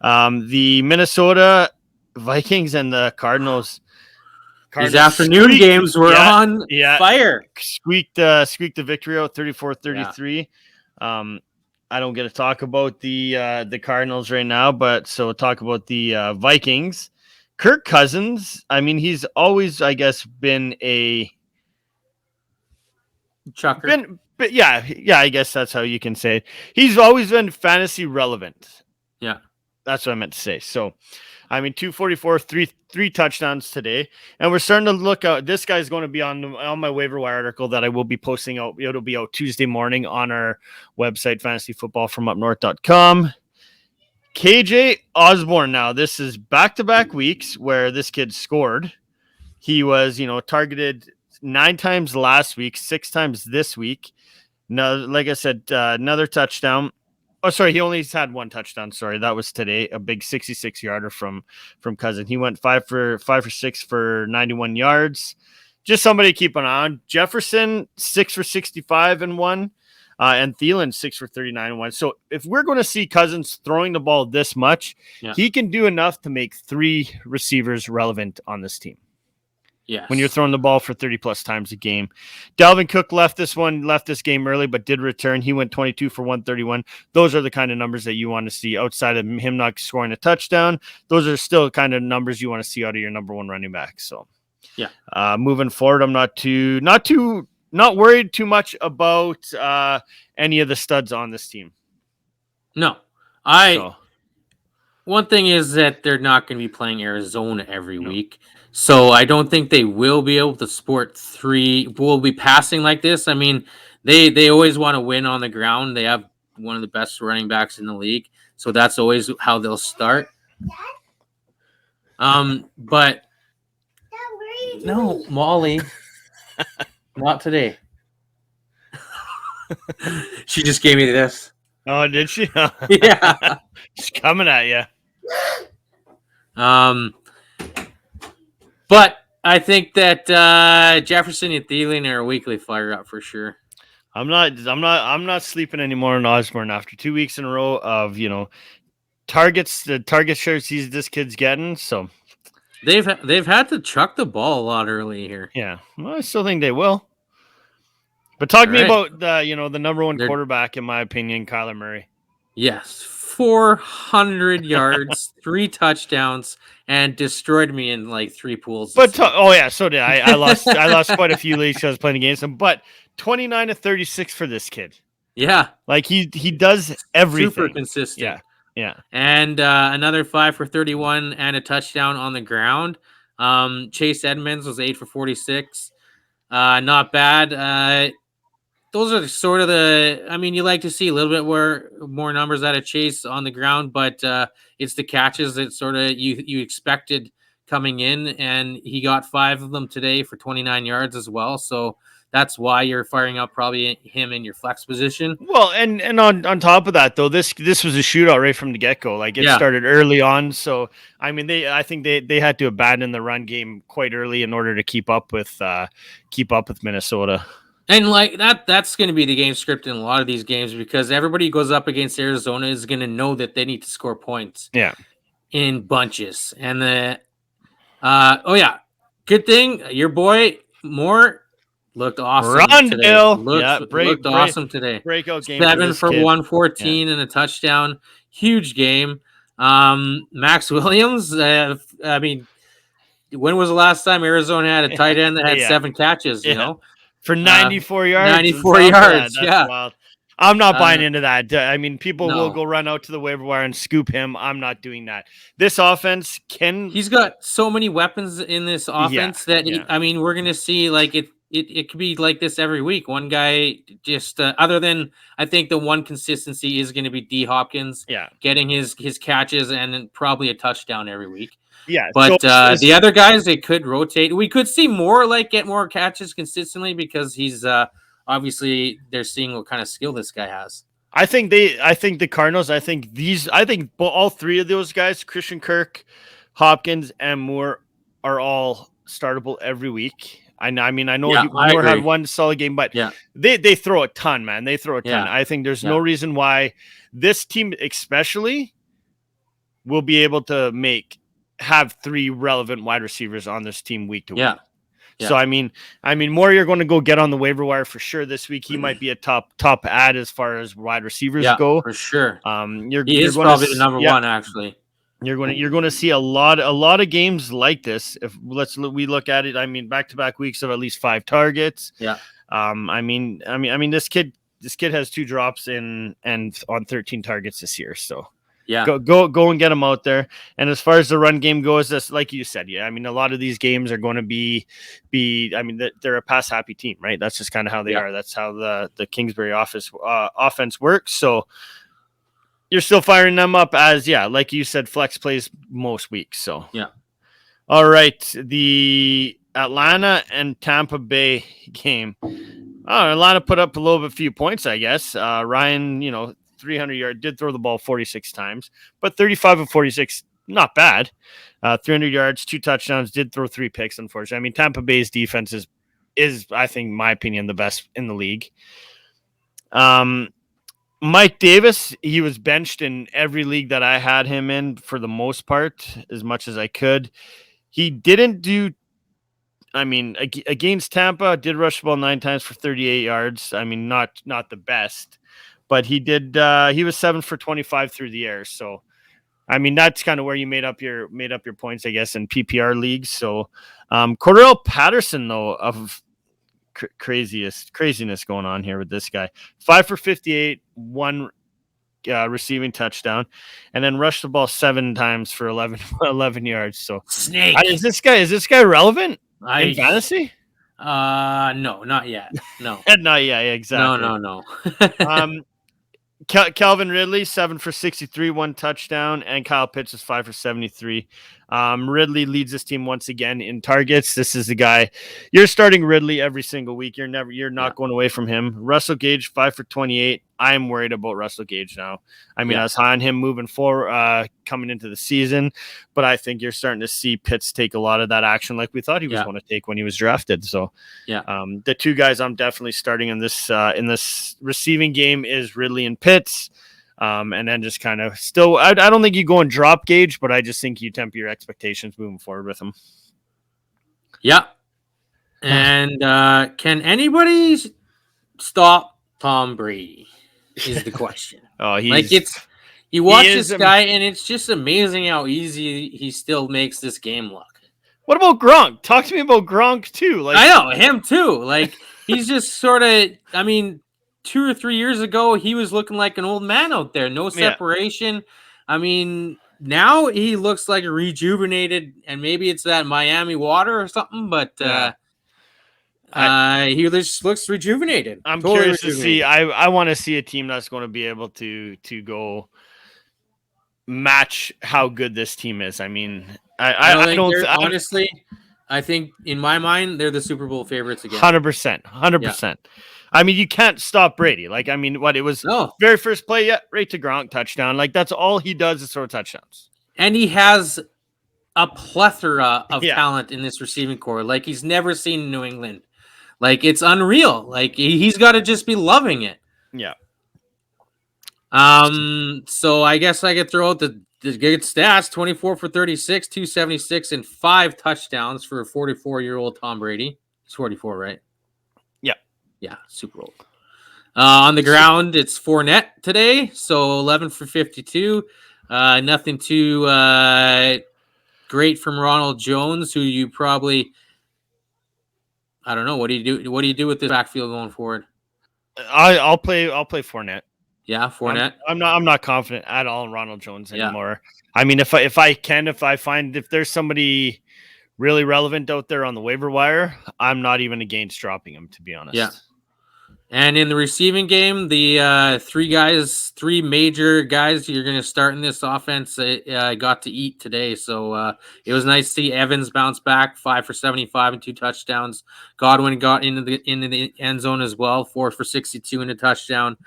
The Minnesota Vikings and the Cardinals. These afternoon games were on fire. Squeaked the victory out 34-33. I don't get to talk about the Cardinals right now, but so talk about the Vikings. Kirk Cousins, I mean, he's always, I guess, been a chucker. But yeah, I guess that's how you can say it. He's always been fantasy relevant. Yeah. That's what I meant to say. So, I mean, 244, three touchdowns today, and we're starting to look out. This guy's going to be on my waiver wire article that I will be posting out. It'll be out Tuesday morning on our website, fantasyfootballfromupnorth.com. KJ Osborne. Now, this is back-to-back weeks where this kid scored. He was, targeted 9 times last week, 6 times this week. No, like I said, another touchdown. Oh, sorry, he only had one touchdown. Sorry, that was today. A big 66-yarder from Cousin. He went 5 for 6 for 91 yards. Just somebody to keep an eye on. Jefferson 6 for 65 and one, and Thielen 6 for 39 and one. So if we're going to see Cousins throwing the ball this much, he can do enough to make 3 receivers relevant on this team. Yes. When you're throwing the ball for 30 plus times a game. Dalvin Cook left this game early, but did return. He went 22 for 131. Those are the kind of numbers that you want to see outside of him not scoring a touchdown. Those are still kind of numbers you want to see out of your number 1 running back. So yeah, moving forward, I'm not worried too much about any of the studs on this team. No, one thing is that they're not going to be playing Arizona every week. So I don't think they will be able to sport 3. Will be passing like this. I mean, they always want to win on the ground. They have one of the best running backs in the league. So that's always how they'll start. But no, Molly, not today. She just gave me this. Oh, did she? Yeah. She's coming at you. But I think that Jefferson and Thielen are a weekly fire up for sure. I'm not sleeping anymore on Osborne after 2 weeks in a row of targets. The target shares this kid's getting. So they've had to chuck the ball a lot early here. Yeah, well, I still think they will. But talk to me about the number 1 quarterback in my opinion, Kyler Murray. Yes, 400 yards, 3 touchdowns, and destroyed me in like 3 pools. But so did I. I lost quite a few leagues because I was playing against him. But 29 to 36 for this kid. Yeah, like he does everything. Super consistent. Yeah. And another 5 for 31 and a touchdown on the ground. Chase Edmonds was 8 for 46. Not bad. Those are sort of you like to see a little bit more numbers out of Chase on the ground, but it's the catches that sort of you expected coming in, and he got 5 of them today for 29 yards as well. So that's why you're firing up probably him in your flex position. Well, and on top of that though, this was a shootout right from the get-go. Like it started early on. So I mean I think they had to abandon the run game quite early in order to keep up with Minnesota. And like that's going to be the game script in a lot of these games because everybody who goes up against Arizona is going to know that they need to score points. Yeah. In bunches. And good thing your boy Moore looked awesome today. Looked awesome today. Breakout game. 7 for 114 and a touchdown. Huge game. Max Williams, I mean, when was the last time Arizona had a tight end that had 7 catches, you know? For 94 yards. 94 yards, that's wild. I'm not buying into that. I mean, people will go run out to the waiver wire and scoop him. I'm not doing that. This offense he's got so many weapons in this offense that we're going to see like it could be like this every week. One guy just other than I think the one consistency is going to be D Hopkins getting his catches and probably a touchdown every week. Yeah, but the other guys, they could rotate. We could see more get more catches consistently because he's obviously they're seeing what kind of skill this guy has. I think the Cardinals. I think all 3 of those guys, Christian Kirk, Hopkins, and Moore, are all startable every week. I know Moore had one solid game, but they throw a ton, man. They throw a ton. I think there's no reason why this team, especially, will be able to have 3 relevant wide receivers on this team week to week. Yeah. So I mean, Moore, you're going to go get on the waiver wire for sure this week. He might be a top ad as far as wide receivers go for sure. He is probably the number 1 actually. You're going to see a lot of games like this. If we look at it, I mean, back-to-back weeks of at least 5 targets. Yeah. I mean, this kid has 2 drops and on 13 targets this year. So. Yeah, go and get them out there. And as far as the run game goes, that's like you said. Yeah, I mean, a lot of these games are going to be. I mean, they're a pass happy team, right? That's just kind of how they are. That's how the Kingsbury offense works. So you're still firing them up as like you said, flex plays most weeks. So all right, the Atlanta and Tampa Bay game. Atlanta put up a little bit few points, I guess. Ryan, 300 yard, did throw the ball 46 times, but 35 of 46, not bad. 300 yards, 2 touchdowns, did throw 3 picks, unfortunately. I mean, Tampa Bay's defense is I think, in my opinion, the best in the league. Mike Davis, he was benched in every league that I had him in for the most part, as much as I could. He didn't do, against Tampa, did rush the ball 9 times for 38 yards. I mean, not the best, but he did. He was 7 for 25 through the air. So, I mean, that's kind of where you made up your points, I guess, in PPR leagues. So, Cordell Patterson, though, of craziness going on here with this guy. 5 for 58, 1 receiving touchdown, and then rushed the ball 7 times for 11 yards. So Snake. Is this guy relevant in fantasy? No, not yet. No. Not yet, exactly. No. Calvin Ridley, 7 for 63, 1 touchdown, and Kyle Pitts is 5 for 73. Ridley leads this team once again in targets. This is the guy you're starting Ridley every single week. You're not going away from him. Russell Gage, 5 for 28. I am worried about Russell Gage now. I mean, I was high on him moving forward, coming into the season, but I think you're starting to see Pitts take a lot of that action like we thought he was going to take when he was drafted. So, the 2 guys I'm definitely starting in this receiving game is Ridley and Pitts. And then just kind of still, I don't think you go and drop Gage, but I just think you temper your expectations moving forward with him. Yeah. And can anybody stop Tom Brady? Is the question. You watch this guy, and it's just amazing how easy he still makes this game look. What about Gronk? Talk to me about Gronk too. I know him too. He's just sort of. I mean, 2 or 3 years ago, he was looking like an old man out there. No separation. I mean, now he looks like a rejuvenated, and maybe it's that Miami water or something, but he just looks rejuvenated. I'm curious to see. I want to see a team that's going to be able to go match how good this team is. I mean, honestly, I think in my mind, they're the Super Bowl favorites again. 100%. I mean, you can't stop Brady. It was very first play, right to Gronk touchdown. That's all he does is throw touchdowns. And he has a plethora of talent in this receiving core. He's never seen in New England. It's unreal. He's got to just be loving it. Yeah. So I guess I could throw out the good stats: 24 for 36, 276, and 5 touchdowns for a 44-year-old Tom Brady. He's 44, right? Yeah, super old. On the ground, it's Fournette today, so 11 for 52. Nothing too great from Ronald Jones, who you probably, I don't know. What do you do? What do you do with this backfield going forward? I'll play Fournette. Yeah, Fournette. I'm not confident at all in Ronald Jones anymore. I mean, if I find if there's somebody really relevant out there on the waiver wire, I'm not even against dropping him, to be honest. Yeah. And in the receiving game, the 3 major guys you're going to start in this offense got to eat today. So it was nice to see Evans bounce back, 5 for 75 and 2 touchdowns. Godwin got into the end zone as well, 4 for 62 and a touchdown.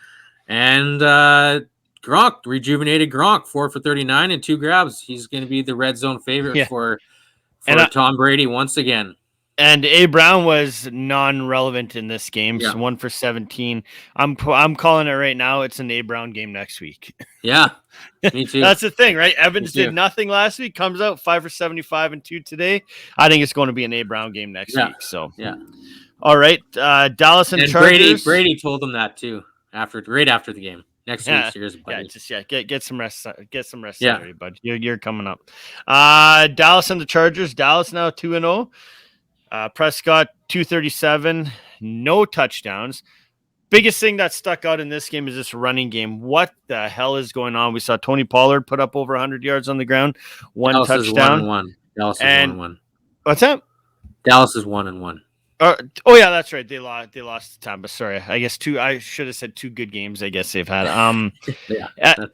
And Gronk, rejuvenated Gronk, 4 for 39 and 2 grabs. He's going to be the red zone favorite for Tom Brady once again. And A. Brown was non-relevant in this game. So 1 for 17. I'm calling it right now. It's an A. Brown game next week. Yeah, me too. That's the thing, right? Evans did nothing last week. Comes out 5 for 75 and 2 today. I think it's going to be an A. Brown game next week. So all right, Dallas and Chargers. Brady told them that too right after the game. Next week, here's a buddy. Get some rest. Get some rest, everybody. You're coming up. Dallas and the Chargers. Dallas now 2-0. Prescott 237, no touchdowns. Biggest thing that stuck out in this game is this running game. What the hell is going on? We saw Tony Pollard put up over 100 yards on the ground, Dallas touchdown. Is 1-1. Dallas is 1-1. What's that? Dallas is 1-1. Oh yeah, that's right. They lost to Tampa. Sorry, I guess 2. I should have said 2 good games. I guess they've had.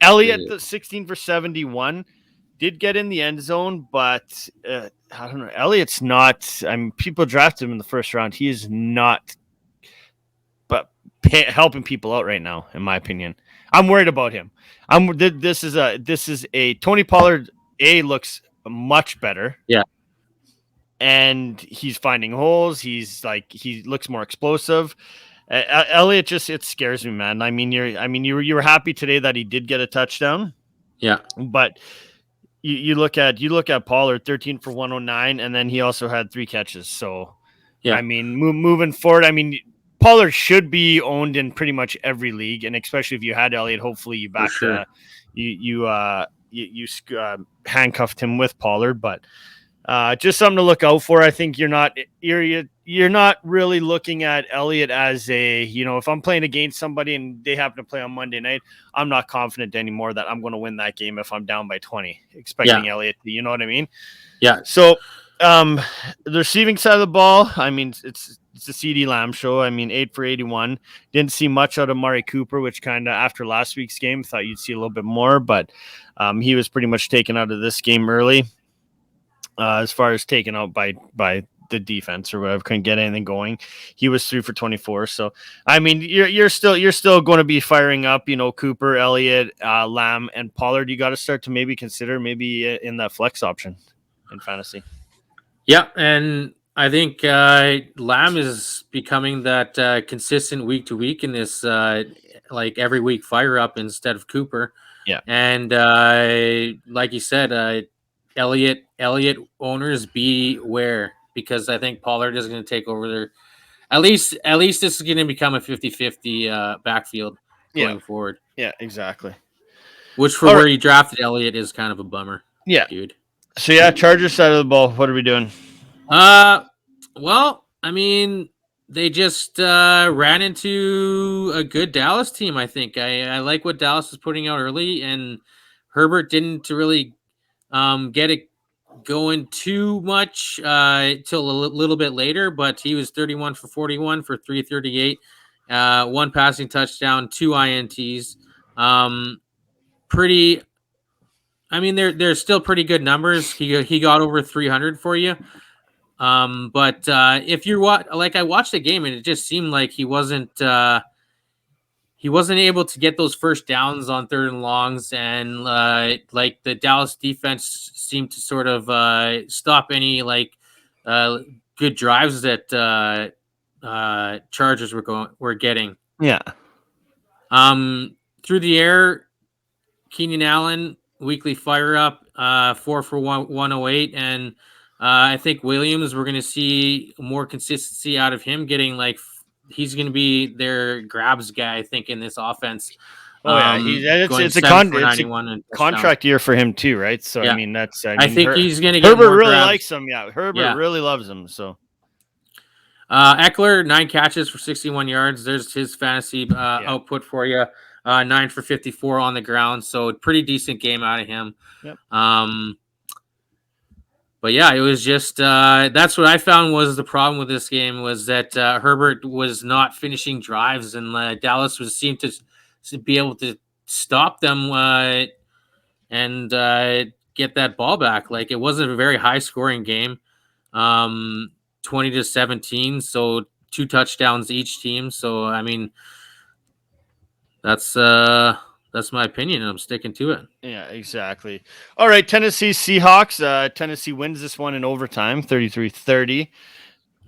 Elliott 16 for 71. Did get in the end zone, but I don't know. Elliott's not. I mean, people drafted him in the first round. He is not helping people out right now, in my opinion. I'm worried about him. This is a Tony Pollard. Looks much better. Yeah. And he's finding holes. He looks more explosive. Elliott it scares me, man. You were happy today that he did get a touchdown. Yeah. But you look at Pollard, 13 for 109, and then he also had 3 catches. So Yeah. Moving forward, Pollard should be owned in pretty much every league, and especially if you had Elliott, hopefully you backed you handcuffed him with Pollard, but just something to look out for. I think you're not really looking at Elliott as if I'm playing against somebody and they happen to play on Monday night, I'm not confident anymore that I'm going to win that game if I'm down by 20, expecting Elliott. You know what I mean? Yeah. So the receiving side of the ball, it's a CD Lamb show. 8 for 81. Didn't see much out of Mari Cooper, which kind of after last week's game, thought you'd see a little bit more, but he was pretty much taken out of this game early. As far as taken out by the defense or whatever, couldn't get anything going. He was 3 for 24. So you're still going to be firing up, Cooper, Elliott, Lamb, and Pollard. You got to start to maybe consider in that flex option in fantasy. Yeah, and I think Lamb is becoming that consistent week to week in this like every week fire up instead of Cooper. Yeah, and like you said, Elliott owners beware, because I think Pollard is going to take over there. At least this is going to become a 50-50 backfield going forward. Yeah, exactly. Which for where you drafted Elliott is kind of a bummer. Yeah, dude. So Chargers side of the ball, what are we doing? Well, they just ran into a good Dallas team, I think. I like what Dallas was putting out early, and Herbert didn't really get it going too much till a little bit later, but he was 31 for 41 for 338, 1 passing touchdown, 2 INTs. They're still pretty good numbers. He got over 300 for you. But if you're I watched the game and it just seemed like he wasn't able to get those first downs on 3rd and longs, and like the Dallas defense seemed to sort of stop any good drives that Chargers were getting. Yeah. Through the air, Keenan Allen weekly fire up, 4 for 108, and I think Williams, we're going to see more consistency out of him, getting he's going to be their grabs guy, I think, in this offense. Oh yeah, it's a contract year for him too, right? So yeah. I think he's going to get Herbert more really grabs. likes him. Yeah, Herbert really loves him. So Eckler, 9 catches for 61 yards. There's his fantasy output for you. 9 for 54 on the ground, so pretty decent game out of him. Yep. But yeah, it was just that's what I found was the problem with this game, was that Herbert was not finishing drives, and Dallas seemed to be able to stop them and get that ball back. It wasn't a very high scoring game, 20-17, so 2 touchdowns each team. So that's my opinion, and I'm sticking to it. Yeah, exactly. All right, Tennessee Seahawks. Tennessee wins this one in overtime, 33-30.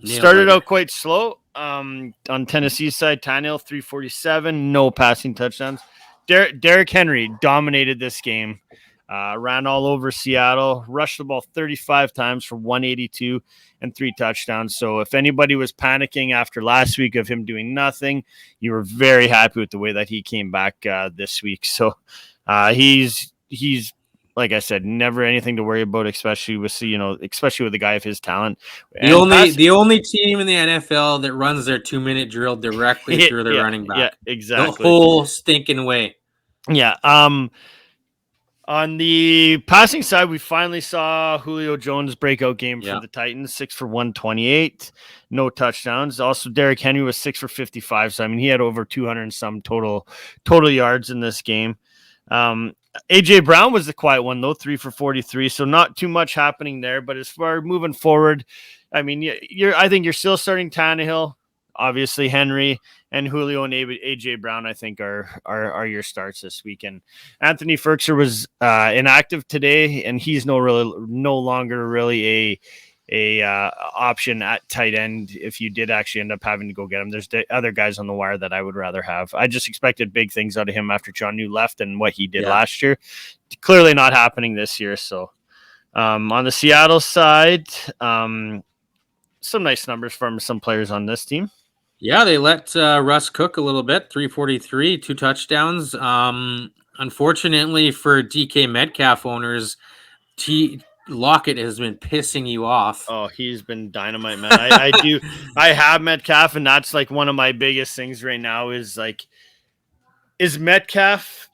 Started out quite slow. On Tennessee's side, Tannehill, 347, no passing touchdowns. Derrick Henry dominated this game. Ran all over Seattle, rushed the ball 35 times for 182 and 3 touchdowns. So if anybody was panicking after last week of him doing nothing, you were very happy with the way that he came back this week. So he's like I said, never anything to worry about, especially with a guy of his talent. The only team in the NFL that runs their 2-minute drill directly through their running back. Yeah, exactly. The whole stinking way. Yeah. On the passing side, we finally saw Julio Jones' breakout game for the Titans, 6 for 128, no touchdowns. Also, Derrick Henry was 6 for 55. So, he had over 200 and some total yards in this game. AJ Brown was the quiet one, though, 3 for 43. So not too much happening there. But as far as moving forward, I think you're still starting Tannehill. obviously Henry and Julio and AJ Brown, I think are your starts this weekend. Anthony Ferkser was inactive today, and he's no longer really a option at tight end. If you did actually end up having to go get him, there's other guys on the wire that I would rather have. I just expected big things out of him after John New left and what he did last year. Clearly not happening this year. So on the Seattle side, some nice numbers from some players on this team. Yeah, they let Russ cook a little bit, 343, 2 touchdowns. Unfortunately for DK Metcalf owners, Lockett has been pissing you off. Oh, he's been dynamite, man. I have Metcalf, and that's like one of my biggest things right now is like, is Metcalf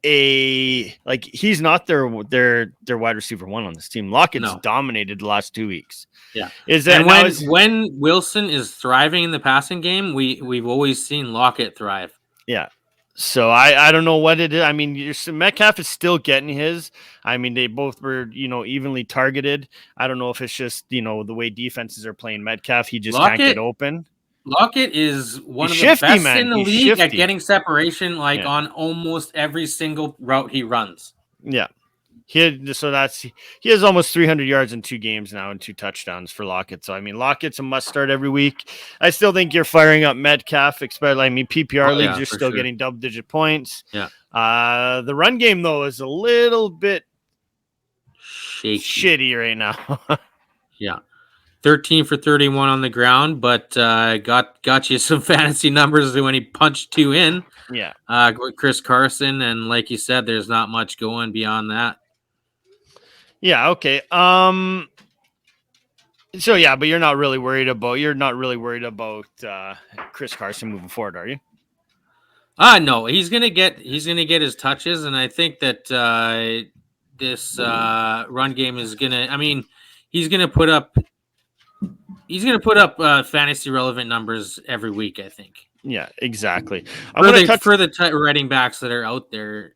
he's not their wide receiver one on this team. Lockett's dominated the last 2 weeks. Yeah. Is that when Wilson is thriving in the passing game, we've always seen Lockett thrive. Yeah. So I don't know what it is. I mean, Metcalf is still getting his. I mean, they both were, evenly targeted. I don't know if it's just, the way defenses are playing Metcalf. He just can't get open. Lockett is one of the best in the league at getting separation, on almost every single route he runs. Yeah. He has almost 300 yards in 2 games now and 2 touchdowns for Lockett. So, I mean, Lockett's a must start every week. I still think you're firing up Metcalf, especially, PPR leagues, you're still getting double-digit points. Yeah. The run game, though, is a little bit shitty right now. Yeah. 13 for 31 on the ground, but got you some fantasy numbers when he punched 2 in. Yeah. Chris Carson, and like you said, there's not much going beyond that. Yeah, okay. So yeah, but you're not really worried about Chris Carson moving forward, are you? No, he's gonna get his touches, and I think that this run game is gonna. I mean, he's gonna put up fantasy relevant numbers every week, I think. Yeah, exactly. For the running backs that are out there.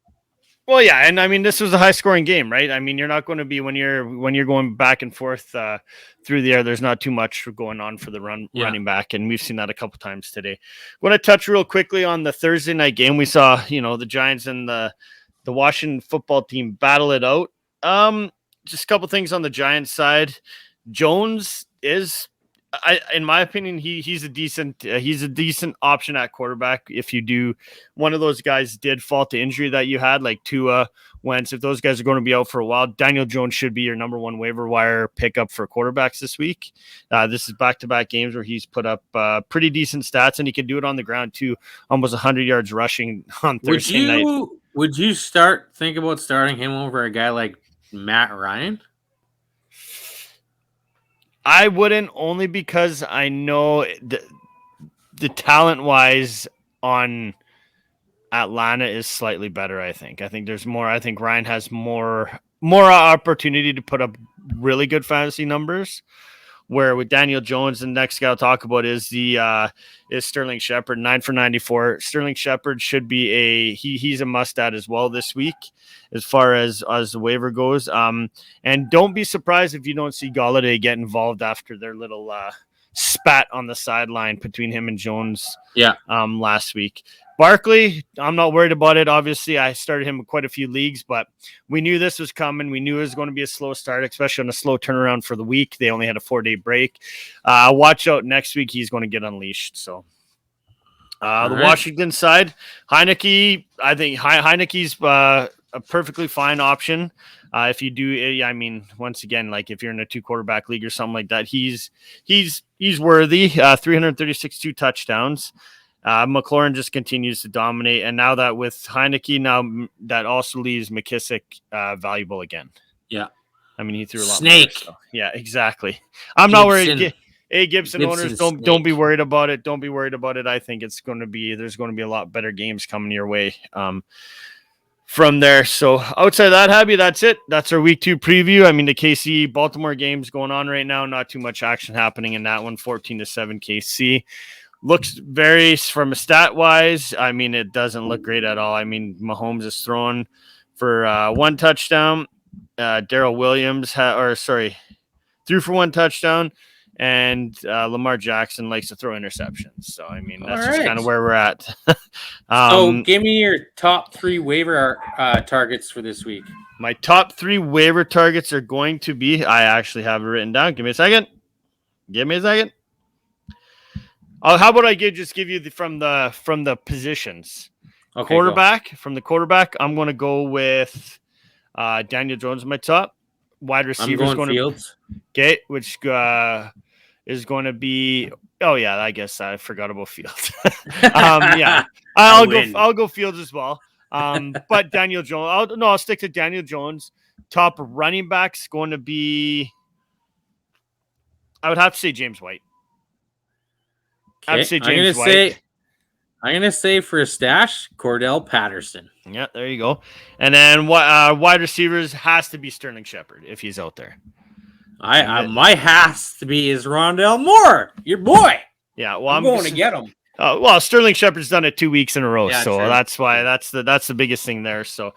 Well, yeah, and I mean, this was a high-scoring game, right? I mean, you're not going to be when you're going back and forth through the air. There's not too much going on for the running back, and we've seen that a couple times today. I want to touch real quickly on the Thursday night game. We saw, the Giants and the Washington football team battle it out. Just a couple things on the Giants side. Jones is, in my opinion, he's a decent option at quarterback. If you do, one of those guys did fall to injury that you had, like Tua, Wentz, if those guys are going to be out for a while, Daniel Jones should be your number one waiver wire pickup for quarterbacks this week. This is back-to-back games where he's put up pretty decent stats, and he can do it on the ground too, almost 100 yards rushing on Thursday night. Would you think about starting him over a guy like Matt Ryan? I wouldn't, only because I know the talent-wise on Atlanta is slightly better, I think. I think there's more. I think Ryan has more opportunity to put up really good fantasy numbers. Where with Daniel Jones, the next guy I'll talk about is Sterling Shepard, 9 for 94. Sterling Shepard should be he's a must-add as well this week as far as the waiver goes. And don't be surprised if you don't see Golladay get involved after their little spat on the sideline between him and Jones last week. Barkley, I'm not worried about it. Obviously, I started him in quite a few leagues, but we knew this was coming. We knew it was going to be a slow start, especially on a slow turnaround for the week. They only had a 4-day break. Watch out next week. He's going to get unleashed. So the Washington side, Heineke, I think Heineke's a perfectly fine option. If you do, I mean, once again, like if you're in a 2-quarterback league or something like that, he's worthy. 336 2 touchdowns. McLaurin just continues to dominate, and now that with Heineke, that also leaves McKissick valuable again. Yeah, I mean he threw a lot. Snake. More, so. Yeah, exactly. I'm not worried. Gibson owners, don't be worried about it. Don't be worried about it. I think there's going to be a lot better games coming your way from there. So outside of that, Habby, that's it. That's our week 2 preview. I mean the KC Baltimore game's going on right now. Not too much action happening in that one. 14-7 KC. Looks very, from a stat wise, I mean, it doesn't look great at all. I mean, Mahomes is throwing for 1 touchdown. Darrell Williams threw for 1 touchdown, and Lamar Jackson likes to throw interceptions. So, I mean, that's All just right. kind of where we're at. So give me your top 3 waiver targets for this week. My top 3 waiver targets are going to be, I actually have it written down. Give me a second. How about I give you from the positions? Okay, Quarterback, from the quarterback, I'm going to go with Daniel Jones in my top. Wide receivers I'm going Fields. Okay, which is going to be. Oh yeah, I guess I forgot about Fields. Yeah, I'll go Fields as well. But Daniel Jones. I'll stick to Daniel Jones. Top running backs going to be. I would have to say James White. Okay. I'm gonna say for a stash, Cordell Patterson. Yeah, there you go. And then wide receivers has to be Sterling Shepard if he's out there. My has to be is Rondell Moore, your boy. Yeah, well, I'm going to get him. Well, Sterling Shepard's done it 2 weeks in a row, Yeah, so true. that's why that's the biggest thing there. So,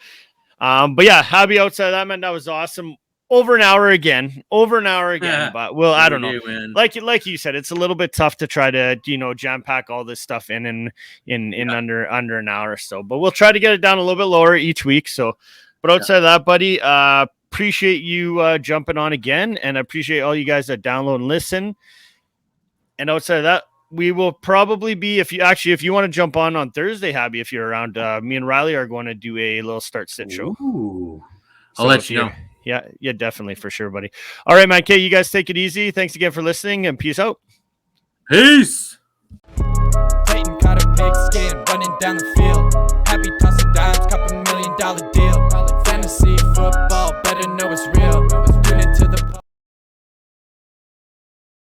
but yeah, Habby outside of that, man, that was awesome. Over an hour again, but well, I don't know. Like you said, it's a little bit tough to try to jam pack all this stuff in under an hour or so. But we'll try to get it down a little bit lower each week. So, but outside of that, buddy, appreciate you jumping on again, and I appreciate all you guys that download and listen. And outside of that, we will probably be if you want to jump on Thursday, Habby, if you're around, me and Riley are going to do a little start sit show. Ooh. I'll let you know. Yeah, definitely, for sure, buddy. All right, Mike K, you guys take it easy. Thanks again for listening, and peace out. Peace. Clayton caught a pig skin running down the field. Happy tossing dimes, $2 million deal. Fantasy football,